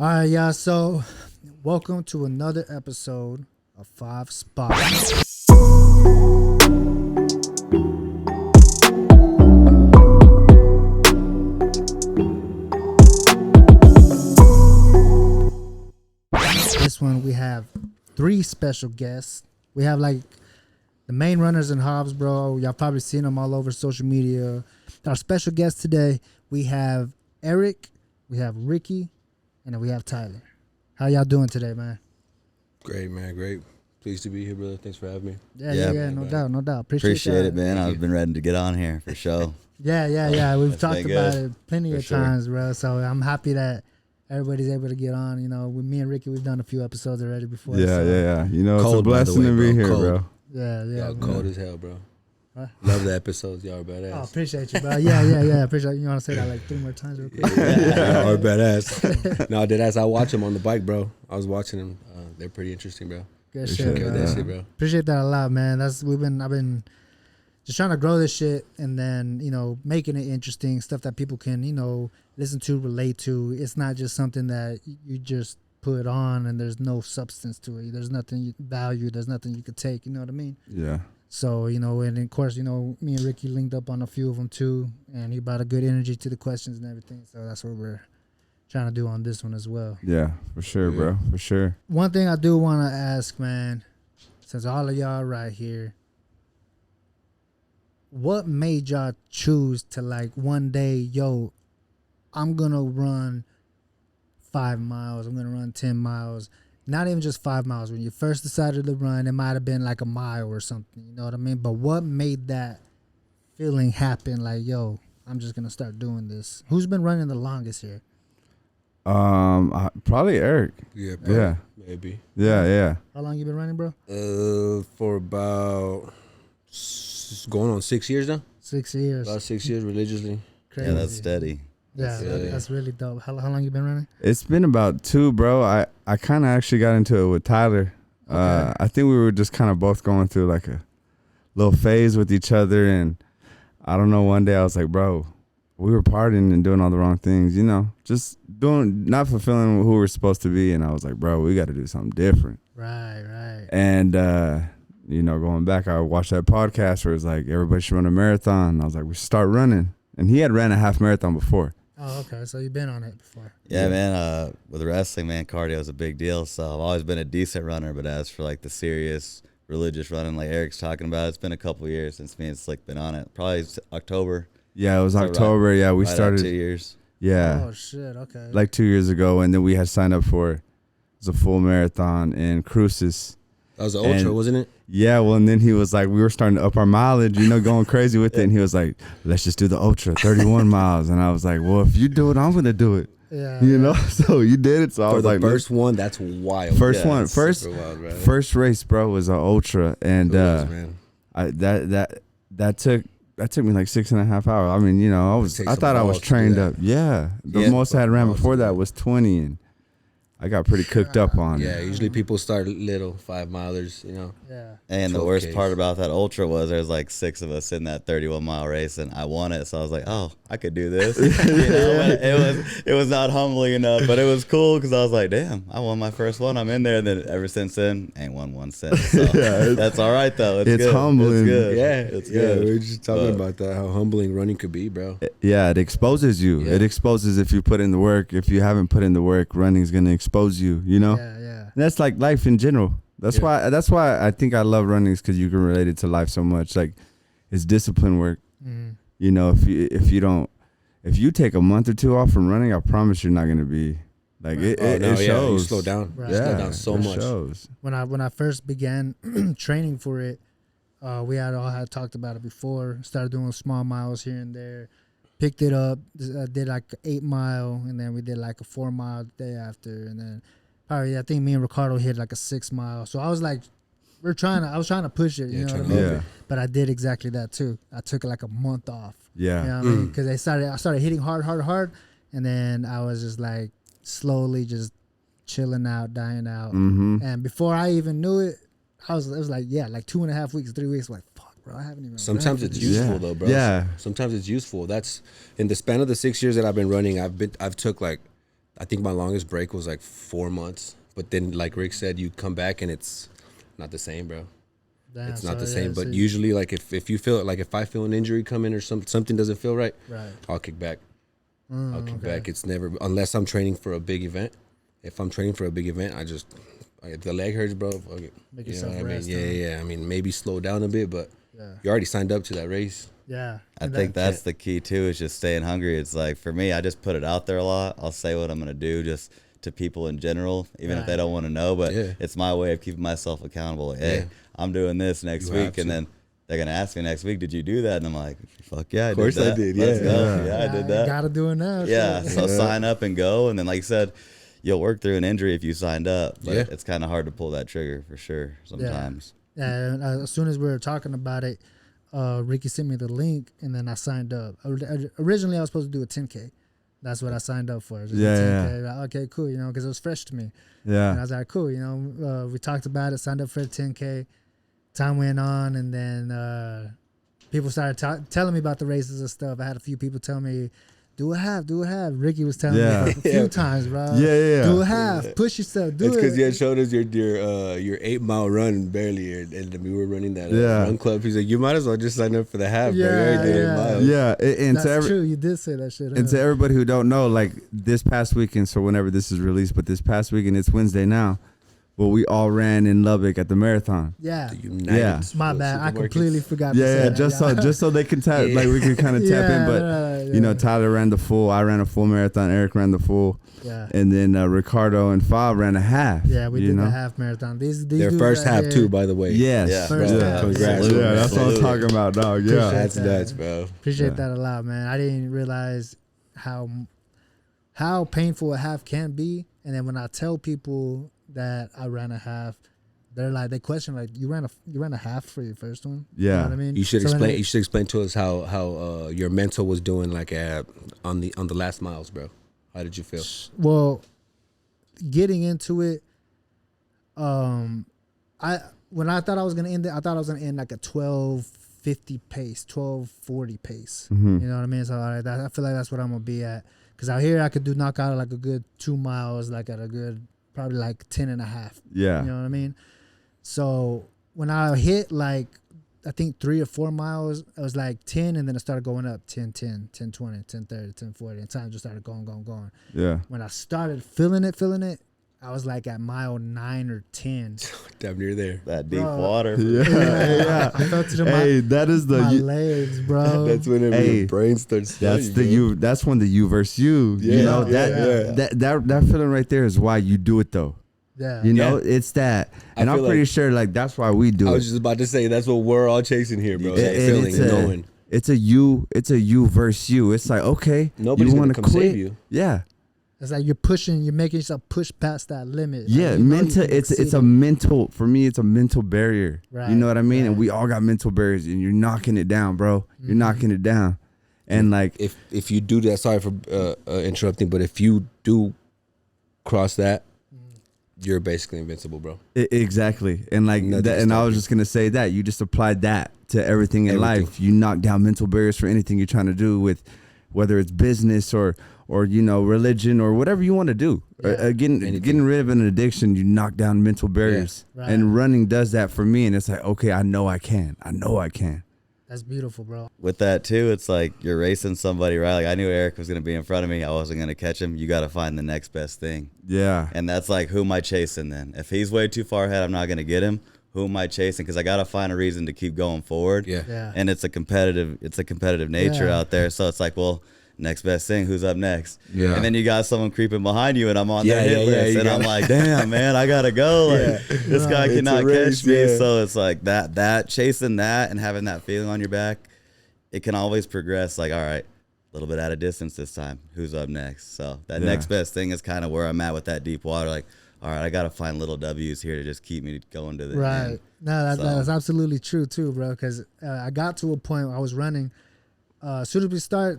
All right, y'all. So, welcome to another episode of Five Spots. This one we have three special guests. We have like the main runners in Hobbs, bro. Y'all probably seen them all over social media. Our special guests today, we have Eric, we have Ricky, and then we have Tyler. How y'all doing today, man? Great, man. Great. Pleased to be here, brother. Thanks for having me. Yeah. No doubt. Appreciate it, man. I've been ready to get on here for sure. Yeah. We've That's talked been about good. it plenty For of sure. times, bro. So I'm happy that everybody's able to get on. You know, with me and Ricky, we've done a few episodes already before. Yeah, so. yeah. You know, Cold, it's a by the blessing way, to be bro. here, Cold. bro. Yeah. Y'all cold as hell, bro. Huh? Love the episodes. Y'all are badass. Oh, appreciate you, bro. Yeah. Appreciate you. You want to say that like 3 more times real quick? Y'all are badass. No, deadass. I watch them on the bike, bro. I was watching them. They're pretty interesting, bro. Good Appreciate shit, it, bro. That shit, bro. Appreciate that a lot, man. I've been just trying to grow this shit and then, you know, making it interesting, stuff that people can, you know, listen to, relate to. It's not just something that you just put on and there's no substance to it. There's nothing value. There's nothing you could take. You know what I mean? Yeah. So, you know, and of course, you know, me and Ricky linked up on a few of them too, and he brought a good energy to the questions and everything. So that's what we're trying to do on this one as well. Yeah, for sure, bro. For sure. One thing I do want to ask, man, since all of y'all right here, what made y'all choose to like one day, yo, I'm going to run 5 miles. I'm going to run 10 miles. Not even just 5 miles. When you first decided to run, it might have been like a mile or something. You know what I mean? But what made that feeling happen? Like, yo, I'm just going to start doing this. Who's been running the longest here? Probably Eric. Yeah, bro. Yeah. Maybe. Yeah. How long you been running, bro? For about going on 6 years now. 6 years. About 6 years religiously. Crazy. Yeah, that's steady. Yeah, Yeah. that's really dope. How long you been running? It's been about 2, bro. I kind of actually got into it with Tyler. Okay. I think we were just kind of both going through like a little phase with each other. And I don't know, one day I was like, bro, we were partying and doing all the wrong things, you know, just not fulfilling who we're supposed to be. And I was like, bro, we got to do something different. Right. And, you know, going back, I watched that podcast where it's like, everybody should run a marathon. And I was like, we should start running. And he had ran a half marathon before. Oh, okay. So you've been on it before. Yeah, man. With wrestling, man, cardio is a big deal. So I've always been a decent runner, but as for like the serious religious running, like Eric's talking about, it's been a couple of years since me and Slick been on it. Probably October. Yeah, it was So October. Yeah, we right at started. 2 years. Yeah, Oh shit. Okay. like 2 years ago, and then we had signed up for it was a full marathon in Cruces. That was the ultra, And- wasn't it? Yeah, well, and then he was like, we were starting to up our mileage, you know, going crazy with it. And he was like, let's just do the ultra, 31 miles. And I was like, well, if you do it, I'm gonna do it. yeah. You know, so you did it. So I For was the like, first one, that's wild. first Yeah, one, it's first Super wild, brother. first race, bro, was an ultra, and It was, man. that took me like 6.5 hours. I mean, you know, It takes I some thought I was balls to do trained that. up. Yeah, the Yeah. most I had ran Balls to before do that that. was 20, and I got pretty cooked up on Yeah, it. usually people start little 5 milers, you know. Yeah. And the 12 worst Ks. part about that ultra was there's like 6 of us in that 31-mile race, and I won it. So I was like, oh, I could do this. You know, but it was not humbling enough, but it was cool because I was like, damn, I won my first one. I'm in there. And then ever since then, ain't won one since. So that's all right though. It's good. humbling. It's good. Yeah, it's yeah. good. We were just talking But- about that, how humbling running could be, bro. Yeah, it exposes you. Yeah. It exposes if you put in the work. If you haven't put in the work, running's gonna expose you. You know, Yeah. and that's like life in general. That's Yeah. why I think I love running, is because you can relate it to life so much. Like, it's discipline work. Mm-hmm. You know, if you take a month or 2 off from running, I promise you're not gonna be like it. Oh, It no, yeah, shows. you slow down. Right. You Yeah, slow down so it much. shows. When I first began training for it, we all had talked about it before. Started doing small miles here and there. Picked it up. Did like 8 mile, and then we did like a 4 mile the day after, and then probably I think me and Ricardo hit like a 6 mile. So I was like, I was trying to push it, you Yeah, know what I trying mean? to Yeah, But I did exactly that too. I took like a month off. yeah. You know what I mean? Because I started hitting hard, and then I was just like slowly just chilling out, dying out. Mm-hmm. And before I even knew it, it was like 2.5 weeks, 3 weeks. Like fuck, bro, I haven't even. Sometimes ran it's for this. useful Yeah. though, bro. Yeah. Sometimes it's useful. That's in the span of the 6 years that I've been running. I've took like I think my longest break was like 4 months. But then, like Rick said, you come back and it's not the same, bro. Damn, It's not so, the same. so But usually, like if you feel like if I feel an injury coming or something doesn't feel right, I'll kick back. I'll kick back. It's never unless I'm training for a big event. If I'm training for a big event, if the leg hurts, bro, fuck it. Make You know yourself what I mean? rest. Yeah. I mean, maybe slow down a bit, but Yeah. you already signed up to that race. Yeah. I think that's the key too, is just staying hungry. It's like, for me, I just put it out there a lot. I'll say what I'm gonna do just to people in general, even if they don't want to know. But it's my way of keeping myself accountable. Like, hey, I'm doing this next week, and then they're gonna ask me next week, did you do that? And I'm like, fuck yeah, I did that. I did. Let's Yeah. go. Yeah, I did that. Gotta do it now. Yeah, shit. so sign up and go. And then, like you said, you'll work through an injury if you signed up, but it's kind of hard to pull that trigger for sure sometimes. Yeah, and as soon as we were talking about it, Ricky sent me the link, and then I signed up. Originally, I was supposed to do a 10K. That's what I signed up for. Just a 10K. Like, okay, cool, because it was fresh to me. Yeah. And I was like, cool, we talked about it, signed up for a 10K. Time went on, and then people started telling me about the races and stuff. I had a few people tell me, do a half. Ricky was telling me a few times, bro. Yeah. Do a half. Push yourself. Do It's it. because you had showed us your 8-mile run barely, and we were running that run club. He's like, you might as well just sign up for the half. Yeah, bro. You already did 8 miles. Yeah, and That's true. You did say that shit. And to everybody who don't know, like this past weekend, so whenever this is released, but this past weekend, it's Wednesday now. Well, we all ran in Lubbock at the marathon. Yeah. Yeah. My bad. I completely forgot to say Yeah, that. just so they can tap, like we can kind of tap in. But Tyler ran the full. I ran a full marathon. Eric ran the full. Yeah. And then Ricardo and Fab ran a half. Yeah, we did the half marathon. These Their dudes first right half here, too, by the way. Yes. Yeah, First bro. half. Congrats. Yeah, that's what I'm talking about, dog. Yeah. Appreciate That's that. nuts, bro. Appreciate that a lot, man. I didn't realize how painful a half can be, and then when I tell people that I ran a half, they're like, they question like, you ran a half for your first one. Yeah. You know what I mean? You should So explain. then You should explain to us how your mental was doing, like on the last miles, bro. How did you feel? Well, getting into it, when I thought I was gonna end it, I thought I was gonna end like a 12:50 pace, 12:40 pace. Mm-hmm. You know what I mean? So I feel like that's what I'm gonna be at. Cause out here I could knock out like a good 2 miles, like at a good probably like 10 and a half. Yeah. You know what I mean? So when I hit like, I think 3 or 4 miles, it was like 10, and then it started going up 10, 10, 10, 20, 10, 30, 10, 40, and time just started going. Yeah. When I started feeling it, I was like at mile 9 or 10. Damn near there. That deep Bro. water. Yeah. I felt it in Hey, that is my the legs, bro. That's when Hey, your brain starts. that's telling the you, you. That's when the you versus you. Yeah, You know yeah. that feeling right there is why you do it though. Yeah. You know, it's that, and I I'm feel pretty like- sure like that's why we do I it. was just about to say that's what we're all chasing here, bro. And That feeling, knowing It's a you versus you. It's like, okay, nobody's you gonna want to come quit? save you. Yeah, It's like you're making yourself push past that limit. yeah. Like, you know you mental. can It's exceed a it. mental. For me, it's a mental barrier. Right, You know what I mean? right. And we all got mental barriers, and you're knocking it down, bro. You're knocking it down, and like, If you do that, sorry for interrupting, but if you do cross that, you're basically invincible, bro. Exactly, and like Nothing that, can and I stop was you. just gonna say that you just applied that to everything in Everything. life. You knock down mental barriers for anything you're trying to do, with whether it's business or religion or whatever you want to do. Yeah. Getting rid of an addiction, you knock down mental barriers, Right. and running does that for me. And it's like, okay, I know I can. That's beautiful, bro. With that too, it's like you're racing somebody, right? Like I knew Eric was gonna be in front of me. I wasn't gonna catch him. You got to find the next best thing, Yeah, and that's like, who am I chasing then? If he's way too far ahead, I'm not gonna get him. Who am I chasing? Because I got to find a reason to keep going forward. Yeah. And it's a competitive nature Yeah. out there. So it's like, well, next best thing. Who's up next? Yeah. And then you got someone creeping behind you, and I'm on Yeah, their hit yeah, list, you and I'm like, damn, man, I gotta go. Like, this guy It's cannot a race, catch me. yeah. So it's like that chasing that and having that feeling on your back, it can always progress. Like, all right, a little bit out of distance this time. Who's up next? So that Yeah. next best thing is kind of where I'm at with that deep water. Like, all right, I gotta find little W's here to just keep me going to the Right. end. No, So- that's absolutely true too, bro. Because I got to a point where I was running. As soon as we start,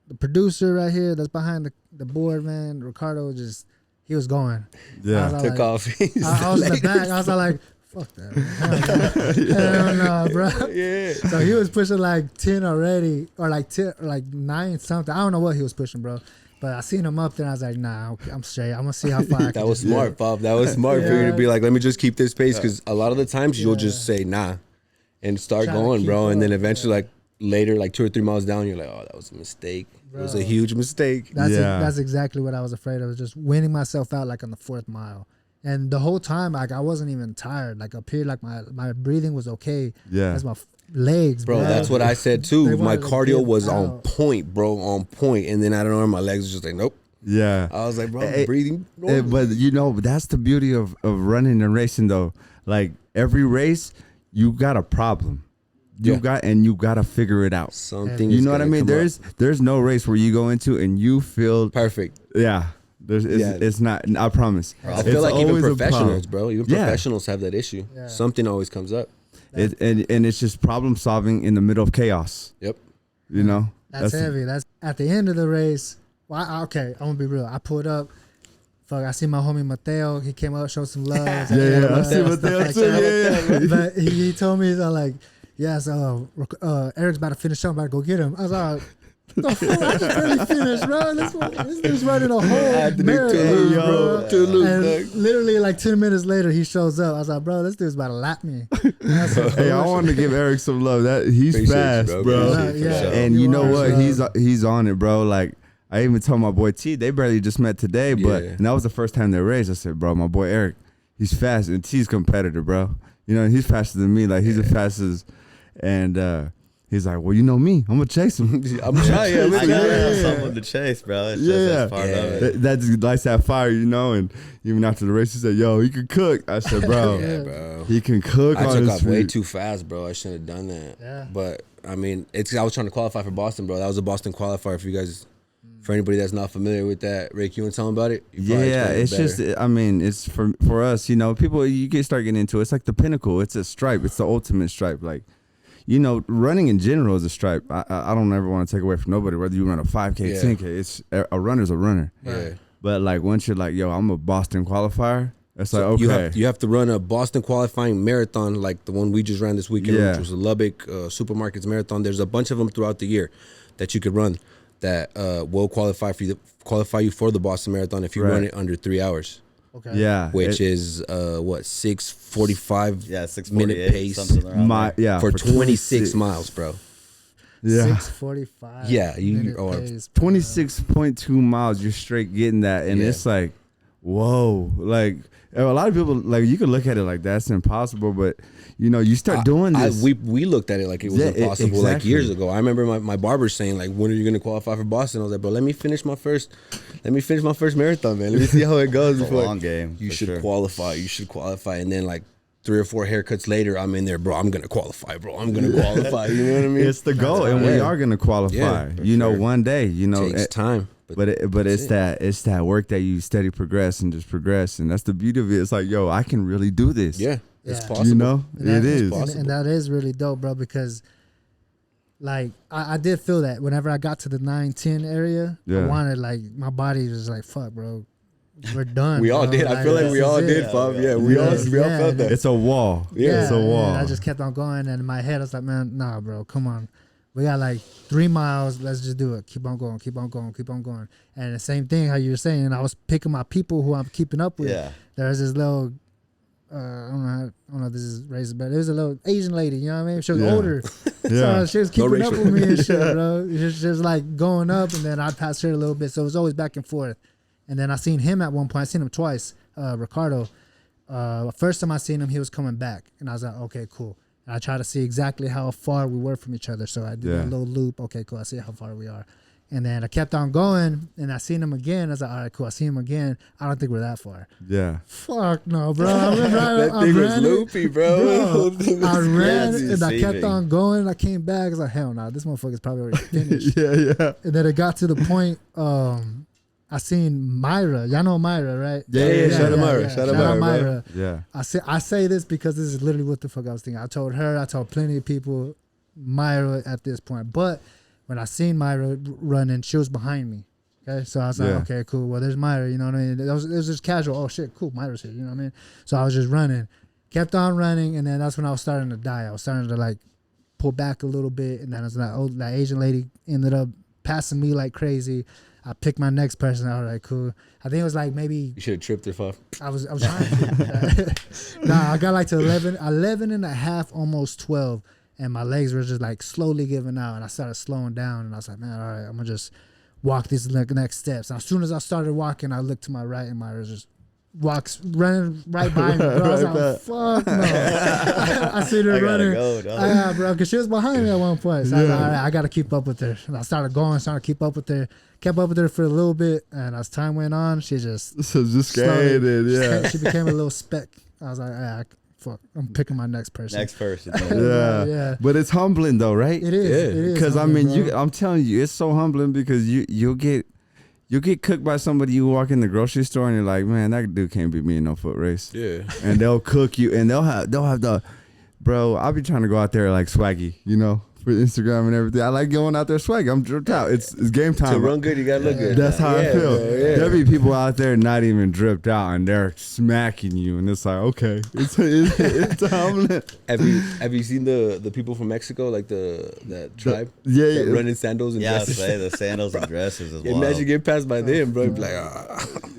the producer right here that's behind the board, man, Ricardo, he was going. yeah. I was Took like, off. I was in the back. I was like, fuck that. Hell no, bro. Yeah. So he was pushing like 10 already, or like 10, or like 9 something. I don't know what he was pushing, bro. But I seen him up there, and I was like, nah, I'm straight. I'm gonna see how far I can. That was smart, Bob. That was smart for you to be like, let me just keep this pace, because a lot of the times you'll just say nah and start Try to going, keep bro, and then up, eventually like later, like 2 or 3 miles down, you're like, oh, that was a mistake. It was a huge mistake. That's exactly what I was afraid of, just winning myself out like on the 4th mile. And the whole time, like I wasn't even tired. Like up here, like my breathing was okay. Yeah. As my legs, Bro, that's what I said too. My cardio was on out. point, bro, on point. And then I don't know, my legs were just like, nope. Yeah. I was like, bro, I'm breathing. But you know, that's the beauty of running and racing though. Like every race, you got a problem. You got to figure it out. Something. You know what I mean? There's no race where you go into and you feel perfect. Yeah. It's not. I promise. I feel like even professionals, bro. Even Yeah. professionals have that issue. Yeah. Something always comes up. And it's just problem solving in the middle of chaos. Yep. You know. That's heavy. That's at the end of the race. Well, okay, I'm gonna be real. I pulled up. Fuck, I see my homie Mateo. He came up, showed some love. I see Mateo too. Yeah. But he told me, he's like, yeah, so Eric's about to finish up. I'm about to go get him. I was like, the fuck, I just barely finished, bro. This dude's running a whole marathon, bro. And literally like 10 minutes later, he shows up. I was like, bro, this dude's about to lap me. Hey, I want to give Eric some love. He's Appreciate fast, you, bro. Yeah. And you know what? He's on it, bro. Like I even told my boy T. They barely just met today, but and that was the first time they raced. I said, bro, my boy Eric, he's fast, and T's competitor, bro. You know, he's faster than me. Like he's the fastest, and. He's like, well, you know me. I'm going to chase him. I'm trying. I gotta have someone to chase, bro. It's just that's part of it. That's lights that fire, you know. And even after the race, he said, yo, he can cook. I said, bro, bro. He can cook. I took off way too fast, bro. I shouldn't have done that. Yeah. But, I mean, I was trying to qualify for Boston, bro. That was a Boston qualifier for you guys. For anybody that's not familiar with that, Rick, you want to tell them about it? It's just, I mean, it's for us, you know, people, you can start getting into it. It's like the pinnacle. It's a stripe. It's the ultimate stripe. Like, you know, running in general is a stripe. I don't ever want to take away from nobody, whether you run a 5K, 10K. It's a runner's a runner. Yeah. But like once you're like, yo, I'm a Boston qualifier, it's so like, okay. You have to run a Boston qualifying marathon like the one we just ran this weekend, which was a Lubbock Supermarkets Marathon. There's a bunch of them throughout the year that you could run that will qualify you for the Boston Marathon if you run it under 3 hours. Okay. Yeah. Which is 6:45 6:48 minute pace for 26 miles, bro. Yeah. 6:45. Yeah, you 26.2 miles. You're straight getting that, and it's like, whoa, like a lot of people like you can look at it like that's impossible, but you know you start doing this. We looked at it like it was impossible like years ago. I remember my barber saying like, when are you gonna qualify for Boston? I was like, bro, let me finish my first marathon, man. Let me see how it goes. It's a long game. You should qualify. You should qualify, and then like 3 or 4 haircuts later, I'm in there, bro. I'm gonna qualify, bro. I'm gonna qualify. You know what I mean? It's the goal, and we are gonna qualify. Yeah, you know, one day. You know, it takes time. But it's that work that you steady progress, and that's the beauty of it. It's like, yo, I can really do this. Yeah, it's possible. You know, it is. And that is really dope, bro, because like I did feel that whenever I got to the 9-10 area, I wanted, like, my body was like, fuck, bro, we're done. We all bro. did. I feel like we all did, Bob. Yeah, we all felt that. It's a wall. Yeah, it's a wall. I just kept on going, and in my head I was like, man, nah, bro, come on. We got like 3 miles. Let's just do it. Keep on going. Keep on going. Keep on going. And the same thing how you were saying. I was picking my people who I'm keeping up with. Yeah. There's this little, I don't know if this is racist, but it was a little Asian lady. You know what I mean? She was older. So she was keeping up with me and shit, bro. She was like going up, and then I passed her a little bit. So it was always back and forth. And then I seen him at one point. I seen him twice. Ricardo. First time I seen him, he was coming back, and I was like, okay, cool. And I try to see exactly how far we were from each other. So I did a little loop. Okay, cool. I see how far we are. And then I kept on going, and I seen him again. I was like, all right, cool. I see him again. I don't think we're that far. Yeah. Fuck no, bro. That thing was loopy, bro. I ran, and I kept on going. I came back. I was like, hell no, this motherfucker's probably already finished. Yeah. And then it got to the point, I seen Myra. Y'all know Myra, right? Yeah. Shout out Myra. Shout out Myra. Yeah. I say this because this is literally what the fuck I was thinking. I told her, I told plenty of people, Myra at this point. But when I seen Myra running, she was behind me. Okay, so I was like, okay, cool. Well, there's Myra. You know what I mean? It was just casual. Oh shit, cool. Myra's here. You know what I mean? So I was just running, kept on running, and then that's when I was starting to die. I was starting to like pull back a little bit, and then I was like, oh, that Asian lady ended up passing me like crazy. I picked my next person. I was like, cool. I think it was like maybe You should have tripped if I was trying to. Nah, I got like to 11 and a half, almost 12. And my legs were just like slowly giving out. And I started slowing down. And I was like, man, all right, I'm going to just walk these next steps. And as soon as I started walking, I looked to my right and my just walks running right by me, bro. I was like, fuck no. I see her running. Yeah, bro, because she was behind me at one point. So I was like, all right, I got to keep up with her. And I started to keep up with her. Kept up with her for a little bit. And as time went on, she just skated, yeah. She became a little speck. I was like, ah, fuck, I'm picking my next person. Yeah. But it's humbling though, right? It is. Because I mean, I'm telling you, it's so humbling because you'll get cooked by somebody. You walk in the grocery store and you're like, man, that dude can't beat me in no foot race. Yeah. And they'll cook you, and they'll have the, bro. I'll be trying to go out there like swaggy, for Instagram and everything. I like going out there swaggy. I'm dripped out. It's game time. To run good, you gotta look good. That's how I feel. Bro, There'll be people out there not even dripped out, and they're smacking you, and it's like, okay, it's humbling. Have you seen the people from Mexico, like that tribe? Yeah. That run in sandals and dresses. I say the sandals and dresses as well. Imagine getting passed by them, bro. You'd be like,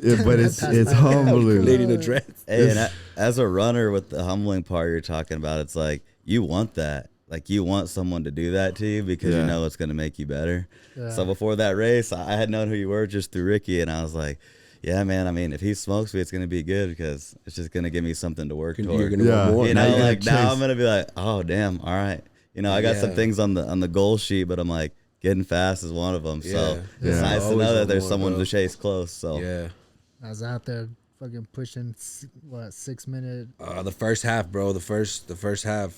Yeah, but it's humbling. lady in a dress. Hey, and as a runner, with the humbling part you're talking about, it's like you want that. Like you want someone to do that to you because you know it's going to make you better. Yeah. So before that race, I had known who you were just through Ricky, and I was like, yeah, man, I mean, if he smokes me, it's going to be good because it's just going to give me something to work toward. You're going to want more. Now I'm going to be like, oh, damn, all right. I got some things on the goal sheet, but I'm like, getting fast is one of them. So it's nice to know that there's someone to chase close. So I was out there fucking pushing, 6 minute? The first half, bro. The first half.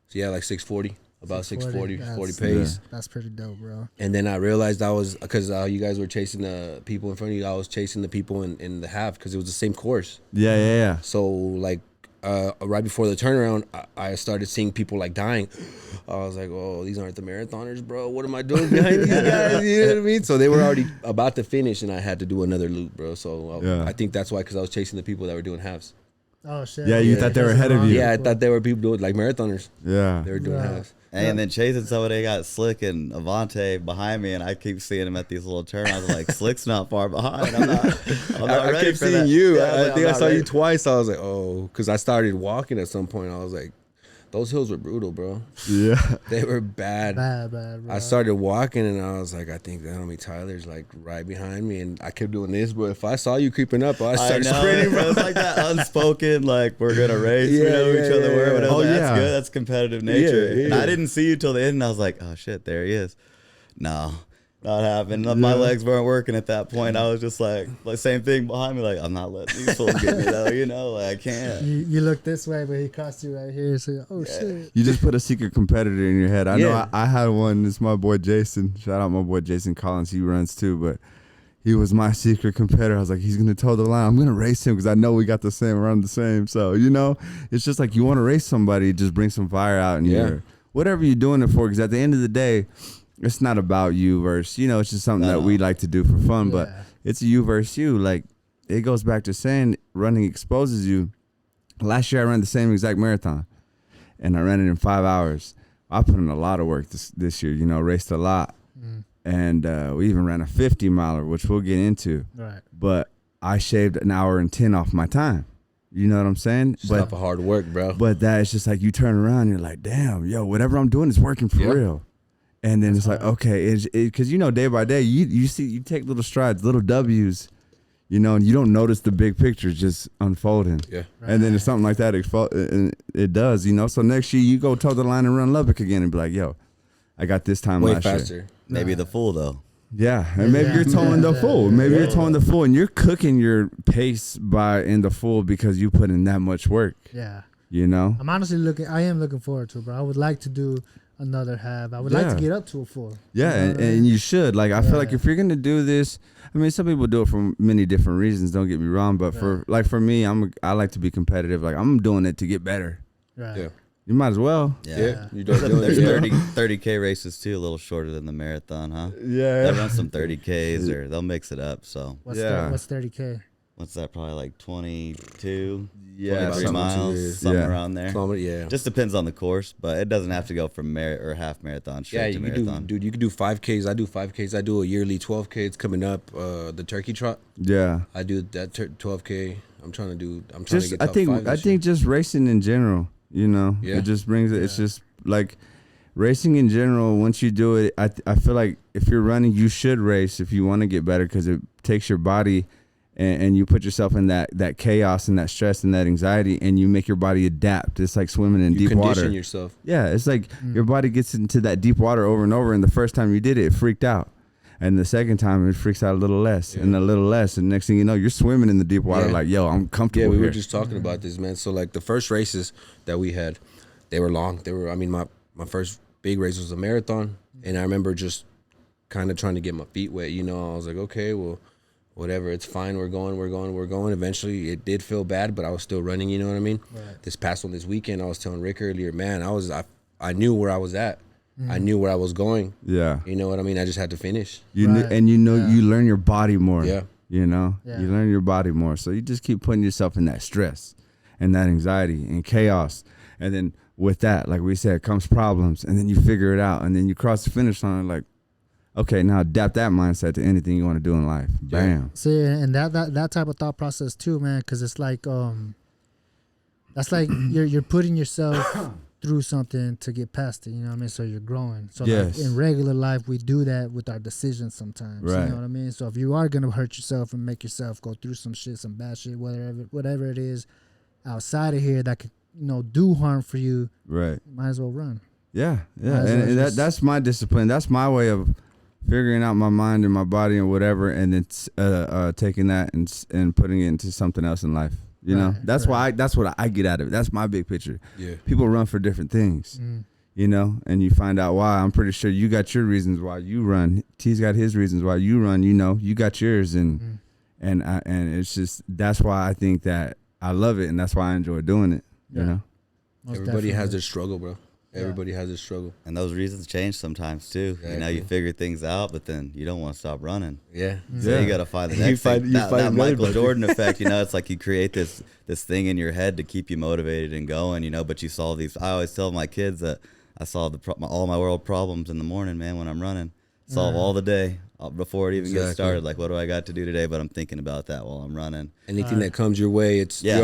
So yeah, like 6:40, about 6:40, 40 pace. That's pretty dope, bro. And then I realized I was, because you guys were chasing the people in front of you, I was chasing the people in the half because it was the same course. Yeah. So like right before the turnaround, I started seeing people like dying. I was like, oh, these aren't the marathoners, bro. What am I doing behind these guys? You know what I mean? So they were already about to finish, and I had to do another loop, bro. So I think that's why, because I was chasing the people that were doing halves. Oh shit! Yeah, you thought they were ahead of you. Yeah, I thought they were people doing like marathoners. Yeah, they were doing halves. And then chasing somebody, got Slick and Avante behind me, and I keep seeing him at these little turns. I was like, Slick's not far behind. I'm not I ready kept for seeing that. you. Yeah, I think I saw you twice. I was like, oh, because I started walking at some point. I was like, those hills were brutal, bro. Yeah, they were bad. Bad, bro. I started walking, and I was like, I think the homie Tyler's like right behind me, and I kept doing this. But if I saw you creeping up, I started sprinting, bro. It's like that unspoken, like we're gonna race. We know each other where. But that's good. That's competitive nature. And I didn't see you till the end, and I was like, oh shit, there he is. No. Not happening. My legs weren't working at that point. I was just like same thing behind me. Like, I'm not letting these fools get me though. Like I can't. You look this way, but he crossed you right here. So shit. You just put a secret competitor in your head. I know I had one. It's my boy Jason. Shout out my boy Jason Collins. He runs too, but he was my secret competitor. I was like, he's gonna toe the line. I'm gonna race him because I know we got the same, run the same. So it's just like you want to race somebody, just bring some fire out in your whatever you're doing it for. Because at the end of the day, it's not about you versus, it's just something that we like to do for fun, but it's you versus you. Like, it goes back to saying running exposes you. Last year, I ran the same exact marathon, and I ran it in 5 hours. I put in a lot of work this year, raced a lot. And we even ran a 50 miler, which we'll get into. Right. But I shaved an hour and 10 off my time. You know what I'm saying? Stop for hard work, bro. But that is just like you turn around and you're like, damn, whatever I'm doing is working for real. And then it's like, okay, because day by day, you take little strides, little W's, and you don't notice the big picture just unfolding. Yeah. Right. And then it's something like that, it does, So next year you go toe the line and run Lubbock again and be like, yo, I got this time way last faster. year. Maybe the full though. Yeah, and maybe you're towing the full. Maybe you're towing the full, and you're cooking your pace in the full because you put in that much work. Yeah. I'm honestly I am looking forward to it, bro. I would like to do another half. I would like to get up to a full. Yeah, and you should. Like, I feel like if you're gonna do this, I mean, some people do it for many different reasons. Don't get me wrong, but for me, I like to be competitive. Like, I'm doing it to get better. Right. Yeah. You might as well. Yeah. There's 30K races too, a little shorter than the marathon, huh? Yeah. They run some 30Ks or they'll mix it up. So What's 30K? what's that? Probably like 22, Yeah, 23 something miles, something yeah. around there. Yeah. Just depends on the course, but it doesn't have to go from half marathon straight Yeah, to you could marathon. do, dude. You could do 5Ks. I do 5Ks. I do a yearly 12K. It's coming up. The turkey trot. Yeah. I do that 12K. I'm trying to Just get I top think 5 I this year. think just racing in general, you know, Yeah. it just brings it. It's just like racing in general. Once you do it, I feel like if you're running, you should race if you want to get better because it takes your body and you put yourself in that chaos and that stress and that anxiety, and you make your body adapt. It's like swimming in You deep water. condition yourself. Yeah, it's like your body gets into that deep water over and over, and the first time you did it, it freaked out. And the second time, it freaks out a little less and a little less. And next thing you know, you're swimming in the deep water like, yo, I'm comfortable Yeah, we here. were just talking about this, man. So, like, the first races that we had, they were long. I mean, my first big race was a marathon. And I remember just kind of trying to get my feet wet, you know. I was like, okay, well, whatever, it's fine. We're going. Eventually, it did feel bad, but I was still running, you know what I mean? Right. This past one, this weekend, I was telling Rick earlier, man, I knew where I was at. I knew where I was going. Yeah. You know what I mean? I just had to finish. You learn your body more. Yeah. You know, you learn your body more. So you just keep putting yourself in that stress and that anxiety and chaos. And then with that, like we said, comes problems. And then you figure it out. And then you cross the finish line like, okay, now adapt that mindset to anything you want to do in life. Bam. See, and that type of thought process too, man, because it's like that's like you're putting yourself through something to get past it, you know what I mean? So you're growing. So like in regular life, we do that with our decisions sometimes. Right. You know what I mean? So if you are gonna hurt yourself and make yourself go through some shit, some bad shit, whatever it is outside of here that could, you know, do harm for you, right? You might as well run. Yeah. And that's my discipline. That's my way of figuring out my mind and my body and whatever, and it's taking that and putting it into something else in life. You know, that's why that's what I get out of it. That's my big picture. Yeah. People run for different things, you know, and you find out why. I'm pretty sure you got your reasons why you run. T's got his reasons why you run. You know, you got yours, and it's just that's why I think that I love it, and that's why I enjoy doing it. You know, everybody has their struggle, bro. Everybody has a struggle. And those reasons change sometimes too. Exactly. You know, you figure things out, but then you don't want to stop running. Yeah. So you got to find the next thing. That Michael Jordan effect, you know, it's like you create this thing in your head to keep you motivated and going, you know, but you solve these. I always tell my kids that I solve all my world problems in the morning, man, when I'm running. Solve all the day before it even gets started. Like, what do I got to do today? But I'm thinking about that while I'm running. Anything that comes your way, it's you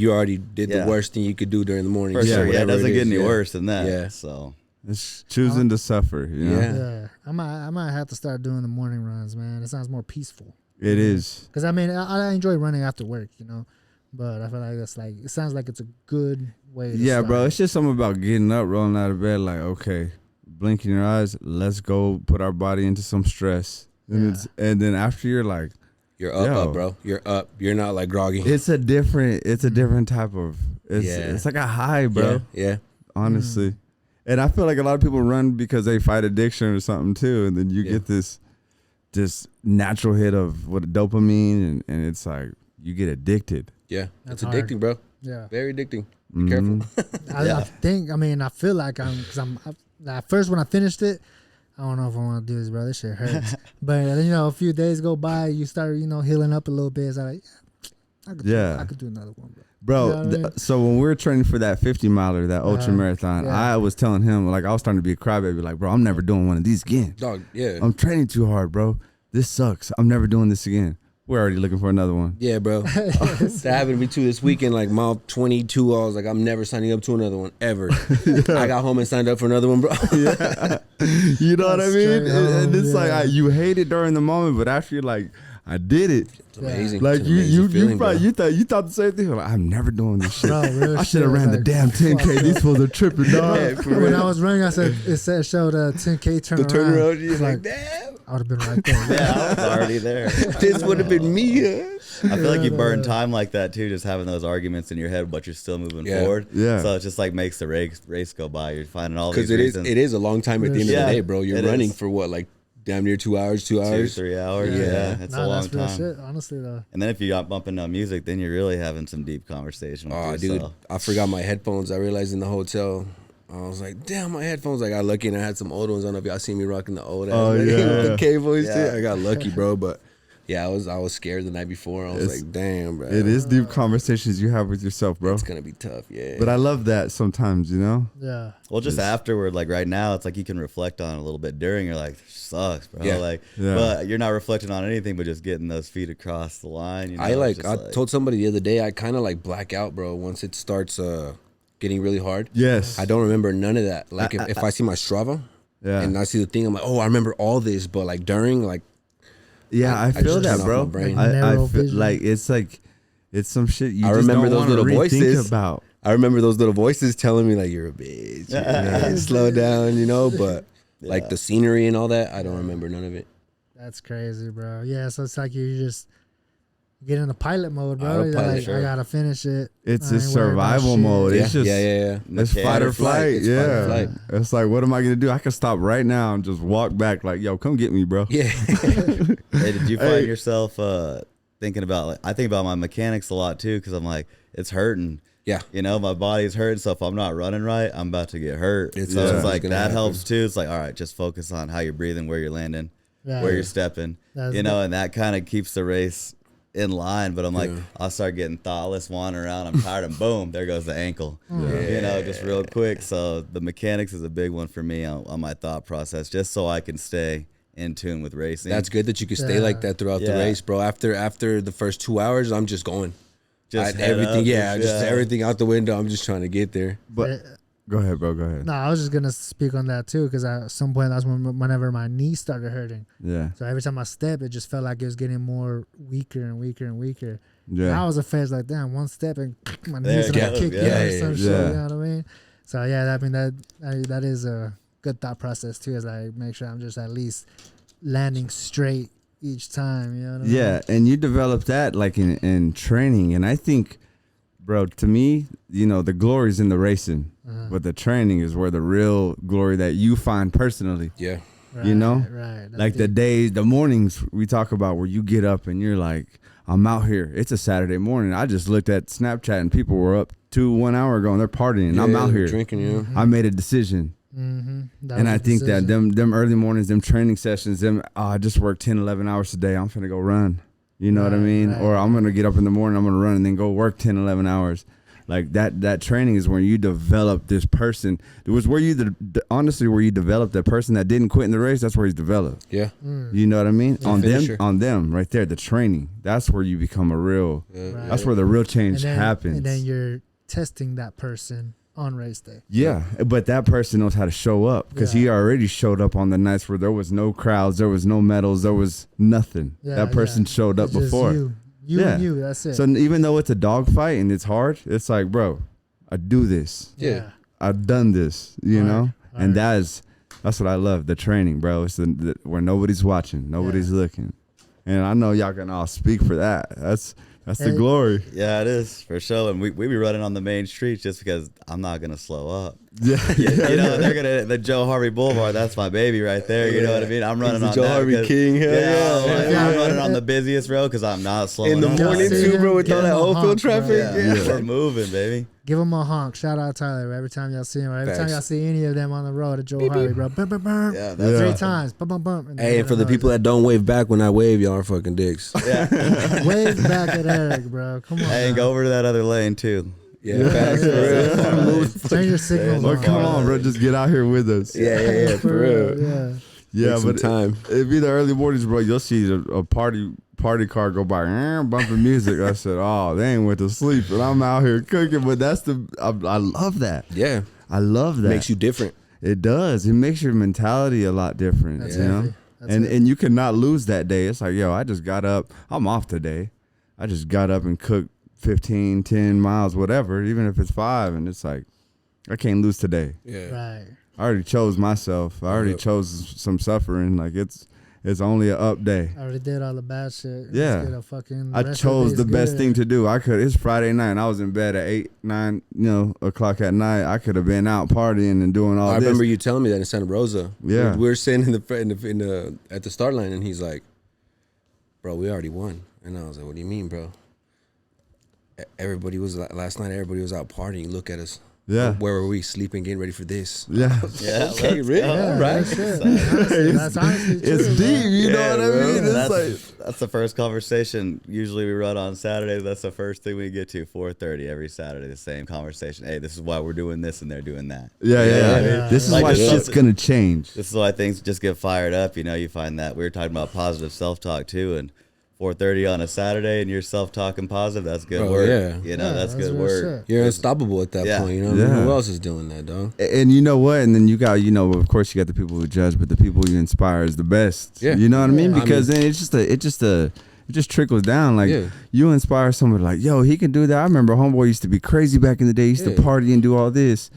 already did the worst thing you could do during the morning. For sure. Yeah, it doesn't get any worse than that. Yeah. So it's choosing to suffer. You know? Yeah. I might have to start doing the morning runs, man. It sounds more peaceful. It is. Because I mean, I enjoy running after work, you know, but I feel like it sounds like it's a good way. To start. Bro. It's just something about getting up, rolling out of bed, like, okay, blinking your eyes, let's go put our body into some stress. And then after you're like, you're up, bro. You're up. You're not like groggy. It's a different type of, it's like a high, bro. Yeah. Honestly. And I feel like a lot of people run because they fight addiction or something too. And then you get this natural hit of dopamine and it's like you get addicted. Yeah. That's addicting, bro. Yeah. Very addicting. Be careful. I feel like at first when I finished it, I don't know if I want to do this, bro. This shit hurts. But, you know, a few days go by, you start, you know, healing up a little bit. It's like, I could do another one, bro. Bro, you know what I mean? So when we were training for that 50 miler, that ultra marathon, I was telling him, like, I was starting to be a crybaby, like, bro, I'm never doing one of these again. Dog, yeah. I'm training too hard, bro. This sucks. I'm never doing this again. We're already looking for another one. Yeah, bro. That happened to me too this weekend. Like, mile 22, I was like, I'm never signing up to another one ever. I got home and signed up for another one, bro. You know what I mean? And it's like you hate it during the moment, but after you're like, I did it. It's amazing. Like it's you thought the same thing. Like, I'm never doing this shit. Bro, I should have ran the damn 10K. These fools are tripping, dog. When I was running, it showed a 10K turnaround. The turnaround, you're like, damn. I would have been right there. Yeah, I was already there. This would have been me. I feel like you burn time like that too, just having those arguments in your head, but you're still moving forward. Yeah. So it just like makes the race go by. You're finding all these reasons. Because it is a long time at the end of the day, bro. You're running for what, like damn near 2 hours, 2 hours? 3 hours. Yeah. It's a long time. Shit, honestly, though. And then if you got bumping up music, then you're really having some deep conversation with yourself. Dude, I forgot my headphones. I realized in the hotel. I was like, damn, my headphones. I got lucky and I had some old ones. I don't know if y'all see me rocking the old ass. Oh, yeah. The K voice shit. I got lucky, bro. But Yeah, I was scared the night before. I was like, damn, bro. It is deep conversations you have with yourself, bro. It's gonna be tough, yeah. But I love that sometimes, you know. Yeah. Well, just afterward, like right now, it's like you can reflect on it a little bit during. You're like, sucks, bro. Yeah. Like, Yeah. but you're not reflecting on anything, but just getting those feet across the line. You know? I told somebody the other day, I kind of like black out, bro. Once it starts getting really hard. Yes. I don't remember none of that. Like if I see my Strava, Yeah. and I see the thing, I'm like, oh, I remember all this. But like during, like, Yeah, I feel just that, turn off bro. my brain. I Narrow feel vision. like it's some shit you I just remember don't those wanna little rethink voices. about. I remember those little voices telling me like, you're a bitch, you're a man, slow down, you know. But like the scenery and all that, I don't remember none of it. That's crazy, bro. Yeah, so it's like you just get in the pilot mode, bro. Autopilot, You're like, sure. I gotta finish it. It's I a ain't worried about survival shit. mode. Yeah, It's just yeah. It's fight or flight. It's fight or Yeah. flight. It's like, what am I gonna do? I can stop right now and just walk back. Like, yo, come get me, bro. Yeah. Hey, did you find Hey. yourself thinking about, like, I think about my mechanics a lot too, because I'm like, it's hurting. Yeah. You know, my body's hurting, so if I'm not running right, I'm about to get hurt. It's So Yeah. it's like, gonna that happen. helps too. It's like, all right, just focus on how you're breathing, where you're landing, Yeah. where you're stepping, That's you know, and that kind of keeps the race in line. But I'm like, Yeah. I'll start getting thoughtless, wandering around. I'm tired, and boom, there goes the ankle. You know, just real quick. So the mechanics is a big one for me on my thought process, just so I can stay in tune with racing. That's good that you can stay Yeah. like that throughout the Yeah. race, bro. After the first 2 hours, I'm just going. Just head everything, up, yeah, just everything out the window. I'm just trying to get there. But go ahead, bro. Go ahead. No, I was just gonna speak on that too, because at some point that's whenever my knee started hurting. Yeah. So every time I step, it just felt like it was getting more weaker and weaker and weaker. And I Yeah. was afraid, like, damn, one step and my There knees it gonna goes, kick yeah. in or Yeah, some yeah. shit. You know what I mean? So yeah, I mean that is a good thought process too. Is like make sure I'm just at least landing straight each time. You know what I mean? Yeah, and you develop that like in training, and I think, bro, to me, you know, the glory is in the racing, but the training is where the real glory that you find personally. Yeah. Right, you know? right? That's Like the deep. days, the mornings we talk about where you get up and you're like, I'm out here. It's a Saturday morning. I just looked at Snapchat and people were up 1 hour ago and they're partying. And I'm Yeah, out here. drinking, you know. I made a decision. That And was I a think that decision. them early mornings, them training sessions, I just worked 10, 11 hours a day. I'm finna go run. You know what I Right, mean? right. Or I'm going to get up in the morning, I'm going to run and then go work 10, 11 hours. Like that training is when you develop this person. It was where honestly, where you develop that person that didn't quit in the race. That's where he's developed. Yeah. You know what I mean? finisher. On them right there, the training. That's where you become a real, Right. that's where the real change happens. And then you're testing that person on race day. Yeah, but that person knows how to show up because he already showed up on the nights where there was no crowds, there was no medals, there was nothing. Yeah, that person yeah. showed up It's just before. You Yeah. and you. That's it. So even though it's a dogfight and it's hard, it's like, bro, I do this. Yeah. I've done this, you Hard, know? hard. And that's what I love, the training, bro. It's where nobody's watching, nobody's looking. And I know y'all can all speak for that. That's the Hey. glory. Yeah, it is for sure. And we be running on the main streets just because I'm not gonna slow up. Yeah. You know, the Joe Harvey Boulevard. That's my baby right there. You know what I mean? I'm running the on Joe that Harvey 'cause- King, hell yeah. Yeah. I'm running on the busiest road because I'm not slowing In the up. morning see too, him? bro, with all Give that him a old field honk, bro. traffic. Yeah, Yeah. we're moving, baby. Give him a honk. Shout out Tyler. Every time y'all see him, or every time Facts. y'all see any of them on the road at Joe Harvey, bro. Bum, bum, bum. Yeah, that's Three right. times. Bum, bum, bum. And Hey, and for the people that don't wave back when I wave, y'all are fucking dicks. wave back at Eric, bro. Come on. Hey, man. go over to that other lane too. Yeah, facts, for real. Turn your signals Well, on. come on, bro. Just get out here with us. Yeah, for real. Yeah. Yeah, Take some but time. It'd be the early mornings, bro. You'll see a party car go by, bumping music. I said, oh, they ain't went to sleep, and I'm out here cooking. But that's I love that. Yeah, I love that. makes you different. It does. It makes your mentality a lot different. That's you know, heavy. That's and heavy. and you cannot lose that day. It's like, yo, I just got up. I'm off today. I just got up and cooked 15, 10 miles, whatever, even if it's 5, and it's like, I can't lose today. Yeah, Right. I already chose myself. I already Yep. chose some suffering. Like it's only an up day. I already did all the bad shit. Yeah. Let's get a fucking I rest chose of the day's best good. thing to do. It's Friday night and I was in bed at 8, 9, o'clock at night. I could have been out partying and doing all I this. remember you telling me that in Santa Rosa. Yeah. we were sitting in the at the start line, and he's like, "Bro, we already won." And I was like, "What do you mean, bro?" Everybody was last night. Everybody was out partying. Look at us. Yeah. Where were we? Sleeping, getting ready for this. Yeah. Yeah, Okay, let's really? go. Yeah, All right. that's it. Honestly, that's honestly true. It's deep, you know what I bro. mean? It's That's, like, that's the first conversation. Usually we run on Saturdays. That's the first thing we get to. 4:30 every Saturday. The same conversation. Hey, this is why we're doing this, and they're doing that. yeah. Yeah. This is Like why this shit's is- gonna change. This is why things just get fired up. You know, you find that we were talking about positive self-talk too, and 4:30 on a Saturday, and you're self-talking positive. That's good Bro, work. yeah. You know, Yeah, that's good real work. shit. You're unstoppable at that Yeah. point. You know what I mean? Yeah. Who else is doing that, dog? And you know what? And then you got, you know, of course you got the people who judge, but the people you inspire is the best. Yeah. You know what I mean? Yeah. Because then it just trickles down. Like Yeah. you inspire somebody like, yo, he can do that. I remember homeboy used to be crazy back in the day. He used to Yeah. party and do all this.